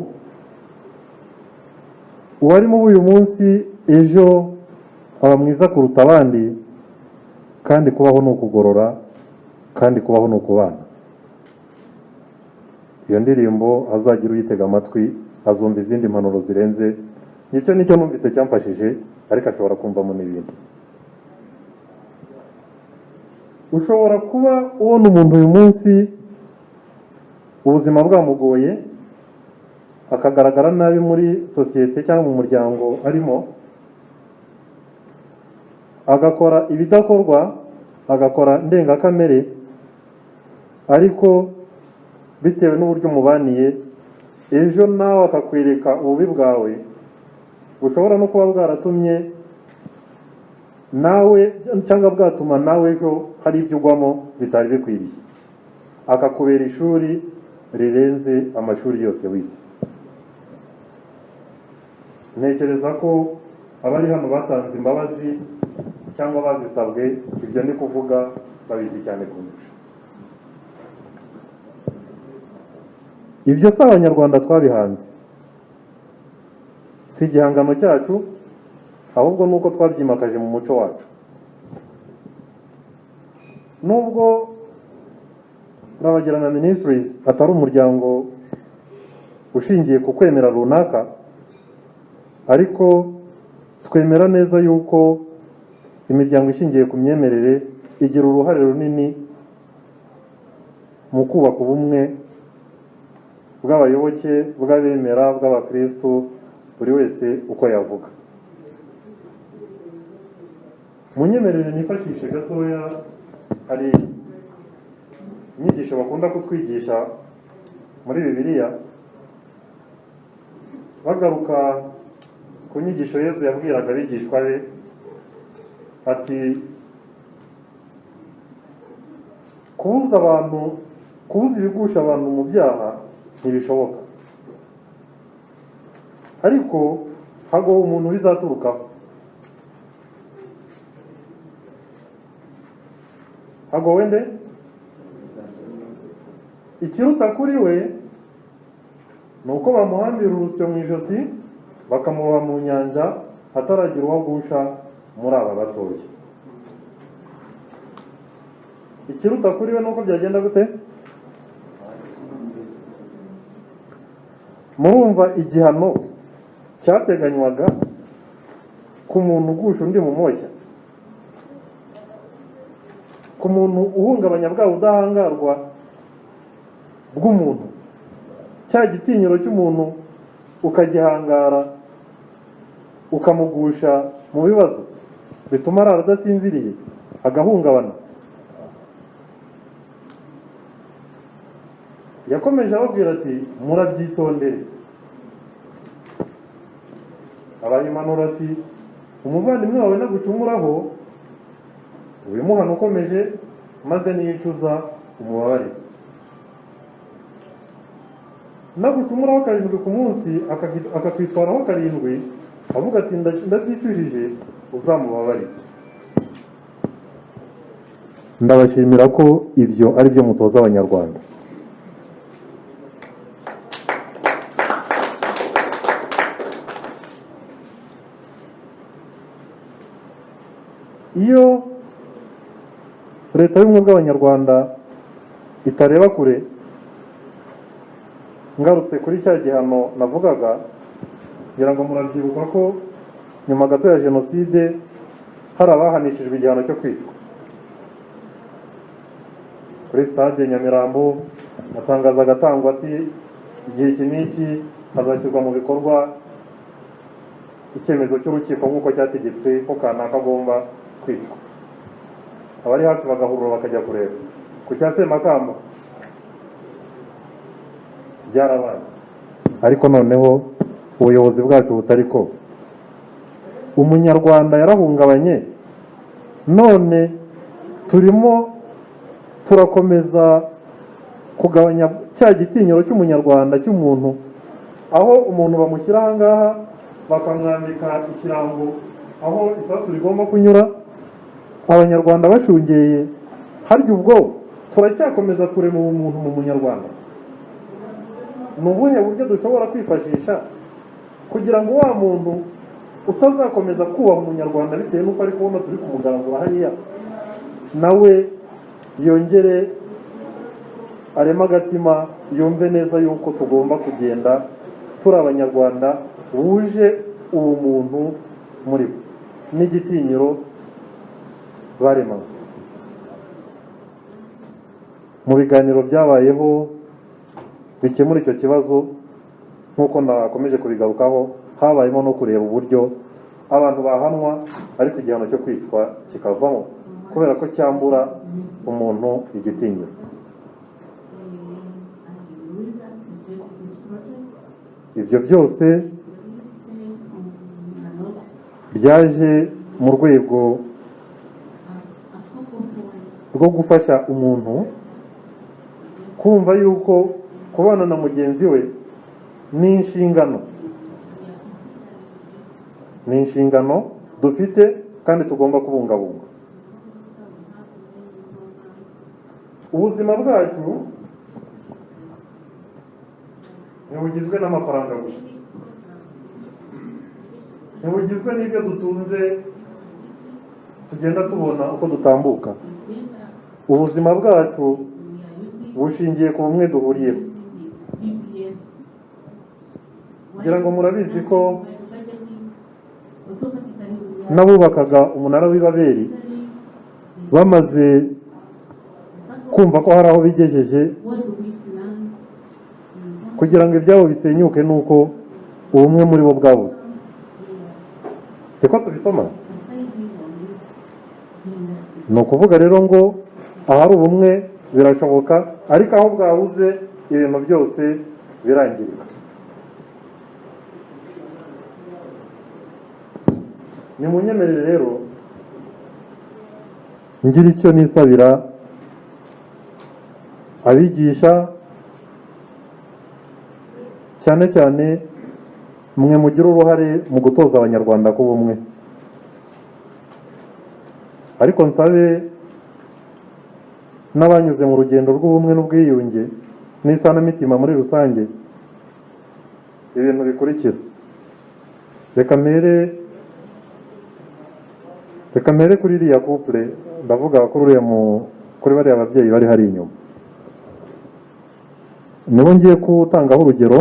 uwarimo uyu munsi ejo aba mwiza kuruta abandi, kandi kubaho ni ukugorora, kandi kubaho ni ukubana. Iyo ndirimbo azagira uyitega amatwi azumva izindi mpanuro zirenze. Nicyo numvise cyamfashije, ariko ashobora kumvamo n'ibindi. Ushobora kuba ubona umuntu uyu munsi ubuzima bwamugoye, akagaragara nabi muri sosiyete cyangwa mu muryango arimo, agakora ibidakorwa, agakora ndengakamere, ariko bitewe n'uburyo mubaniye ejo nawe akakwereka ububi bwawe, bushobora no kuba bwaratumye nawe cyangwa bwatuma nawe ejo hari ibyo ugwamo bitari bikwiriye, akakubera ishuri rirenze amashuri yose wize. Ntekereza ko abari hano batanze imbabazi cyangwa bazisabwe, ibyo ndi kuvuga babizi cyane kundusha. Ibyo si abanyarwanda twabihanze, si igihangano cyacu, ahubwo nuko twabyimakaje mu muco wacu. Nubwo Rabagirana Ministries atari umuryango ushingiye ku kwemera runaka, ariko twemera neza yuko imiryango ishingiye ku myemerere igira uruhare runini mu kubaka ubumwe bw'abayoboke, bw'abemera, bw'abakristo, buri wese uko yavuga. Munyemerere nifashishe gatoya, hari inyigisho bakunda kutwigisha muri Bibiliya, bagaruka ku nyigisho Yesu yabwiraga abigishwa be ati kubuza ibigusha abantu mu byaha ntibishoboka, ariko hagowe umuntu bizaturukaho. Hagowe nde? Ikiruta kuri we ni uko bamuhambira urusyo mu ijosi bakamuroha mu nyanja hataragira uwo agusha muri aba batoya. Ikiruta kuri we nuko byagenda gute? Murumva igihano cyateganywaga ku muntu ugusha undi mu moshya, ku muntu uhungabanya bwa budahangarwa bw'umuntu, cya gitinyiro cy'umuntu ukagihangara ukamugusha mu bibazo bituma arara adasinziriye agahungabana. Yakomeje ababwira ati murabyitondere. Abayimanura ati umuvandimwe wawe nagucumuraho ubimuhana ukomeje, maze niyicuza umubabarire. nagucumuraho 7 ku munsi akakwitwaraho 7 avuga ati ndabyicujije uzamubabarire. Ndabashimira ko ibyo ari byo mutoza abanyarwanda. Iyo leta y'ubumwe bw'abanyarwanda itareba kure, ngarutse kuri cya gihano navugaga, ngira ngo murabyibuka ko nyuma gato ya jenoside hari abahanishijwe igihano cyo kwicwa. Kuri stade Nyamirambo atangaza agatangwa ati igihe iki n'iki hazashyirwa mu bikorwa icyemezo cy'urukiko nk'uko cyategetswe ko kanaka agomba kwicwa. Abari hafi bagahurura bakajya kureba ku cya Semakamba byarabaye, ariko noneho ubuyobozi bwacu butari ko umunyarwanda yarahungabanye, none turimo turakomeza kugabanya cya gitinyiro cy'umunyarwanda cy'umuntu, aho umuntu bamushyira aha ngaha bakamwambika ikirango aho isasu rigomba kunyura, abanyarwanda bashungeye. Harya ubwo turacyakomeza kurema umuntu mu munyarwanda? Ni ubuhe buryo dushobora kwifashisha kugira ngo wa muntu utazakomeza kubaha umunyarwanda bitewe n'uko ari kubona turi kumugaragura hariya, nawe yongere arema agatima yumve neza yuko tugomba kugenda turi abanyarwanda buje ubumuntu muri bo n'igitinyiro baremaga. Mu biganiro byabayeho bikemura icyo kibazo, nk'uko nakomeje kubigarukaho, habayemo no kureba uburyo abantu bahanwa ariko igihano cyo kwicwa kikavamo kubera ko cyambura umuntu igitinyiro. Ibyo byose byaje mu rwego rwo gufasha umuntu kumva yuko kubana na mugenzi we ni inshingano dufite kandi tugomba kubungabunga. Ubuzima bwacu ntibugizwe n'amafaranga gusa, ntibugizwe n'ibyo dutunze tugenda tubona uko dutambuka. Ubuzima bwacu bushingiye ku bumwe duhuriyeho. Kugira ngo murabizi ko n'abubakaga umunara w'i Babeli bamaze kumva ko hari aho bigejeje, kugira ngo ibyabo bisenyuke nuko ubumwe muri bo bwabuze. Siko tubisoma? Ni ukuvuga rero ngo ahari ubumwe birashoboka, ariko aho bwabuze ibintu byose birangirika. Nimunyemerere rero ngira icyo nisabira abigisha, cyane cyane mwe mugira uruhare mu gutoza abanyarwanda ku bumwe, ariko nsabe n'abanyuze mu rugendo rw'ubumwe n'ubwiyunge n'isanamitima muri rusange ibintu bikurikira. Reka mere kuri iriya couple, ndavuga kuri bariya ababyeyi bari hari inyuma, nibo ngiye kutangaho urugero,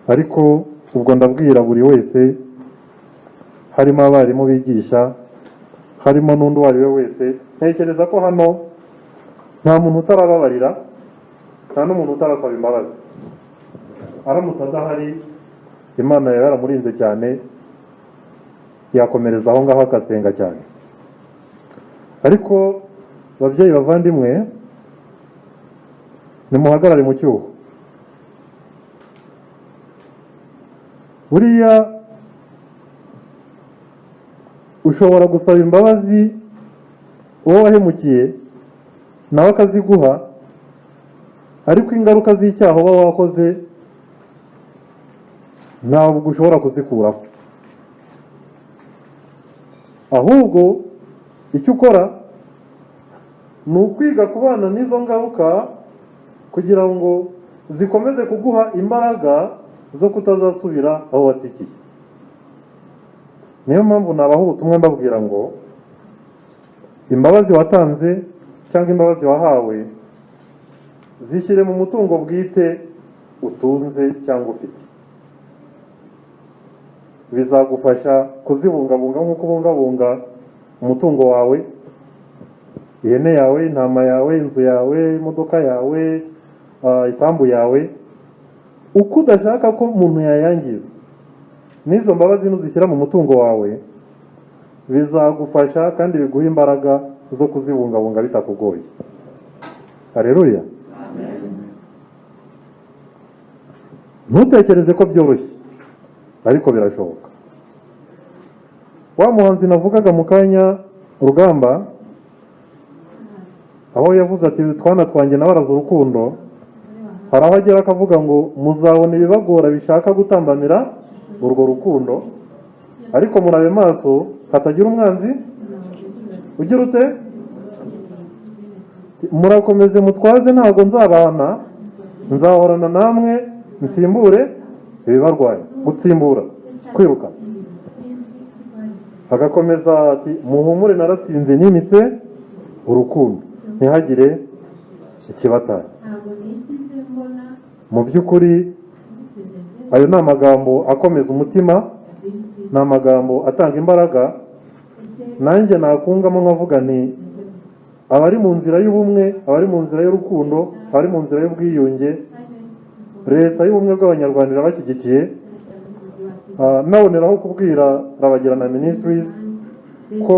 ariko ubwo ndabwira buri wese, harimo abarimu bigisha, harimo n'undi uwo ari we wese. Ntekereza ko hano nta muntu utarababarira, nta n'umuntu utarasaba imbabazi. Aramutse adahari, Imana yaramurinze cyane, yakomereza aho ngaho akasenga cyane. Ariko babyeyi bavandimwe, nimuhagarare mu cyuho. Buriya ushobora gusaba imbabazi uwo wahemukiye nawe akaziguha, ariko ingaruka z'icyaha uba wakoze ntabwo ushobora kuzikuraho, ahubwo icyo ukora ni ukwiga kubana n'izo ngaruka kugira ngo zikomeze kuguha imbaraga zo kutazasubira aho watsikiye. Niyo mpamvu nabaha ubutumwa mbabwira ngo imbabazi watanze cyangwa imbabazi wahawe zishyire mu mutungo bwite utunze cyangwa ufite, bizagufasha kuzibungabunga nk'uko ubungabunga umutungo wawe, ihene yawe, intama yawe, inzu yawe, imodoka yawe, isambu yawe, uko udashaka ko umuntu yayangiza. N'izo mbabazi nuzishyira mu mutungo wawe bizagufasha kandi biguha imbaraga zo kuzibungabunga bitakugoye. Haleluya. Ntutekereze ko byoroshye, ariko birashoboka. Wa muhanzi navugaga mu kanya Rugamba, aho yavuze ati twana twanjye nabaraza urukundo, hari aho agera akavuga ngo muzabona ibibagora bishaka gutambamira urwo rukundo, ariko murabe maso hatagira umwanzi ugira ute, murakomeze mutwaze ntabwo nzabahana, nzahorana namwe nsimbure ibibarwaye. Gutsimbura, kwiruka. Agakomeza ati muhumure naratsinze nimitse urukundo ntihagire ikibatanya. Mu by'ukuri ayo ni amagambo akomeza umutima, ni amagambo atanga imbaraga. Nanjye nakungamo nkavuga nti abari mu nzira y'ubumwe, abari mu nzira y'urukundo, abari mu nzira y'ubwiyunge, leta y'ubumwe bw'abanyarwanda irabashyigikiye. Naboneraho kubwira Rabagirana Ministries ko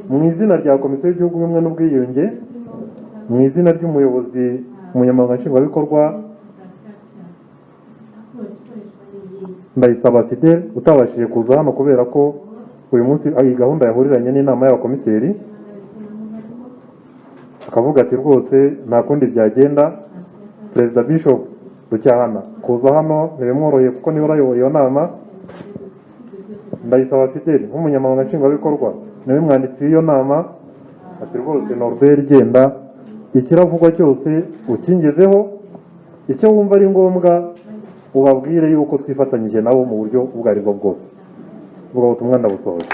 mu izina rya Komisiyo y'Igihugu y'Ubumwe n'Ubwiyunge, mu izina ry'umuyobozi umunyamabanga nshingwabikorwa Ndayisaba Fidel utabashije kuza hano kubera ko uyu munsi iyi gahunda yahuriranye n'inama y'abakomiseri, akavuga ati rwose nta kundi byagenda, Perezida Bishop Rucyahana kuza hano ntibimworoheye kuko niwe urayoboye iyo nama. Ndayisaba Fidel nk'umunyamabanga nshingwabikorwa niwe mwanditsi w'iyo nama, ati rwose Norbert genda ikiravugwa cyose ukingezeho, icyo wumva ari ngombwa ubabwire yuko twifatanyije nabo mu buryo ubwo aribwo bwose. Ubwo butumwa ndabusohoje.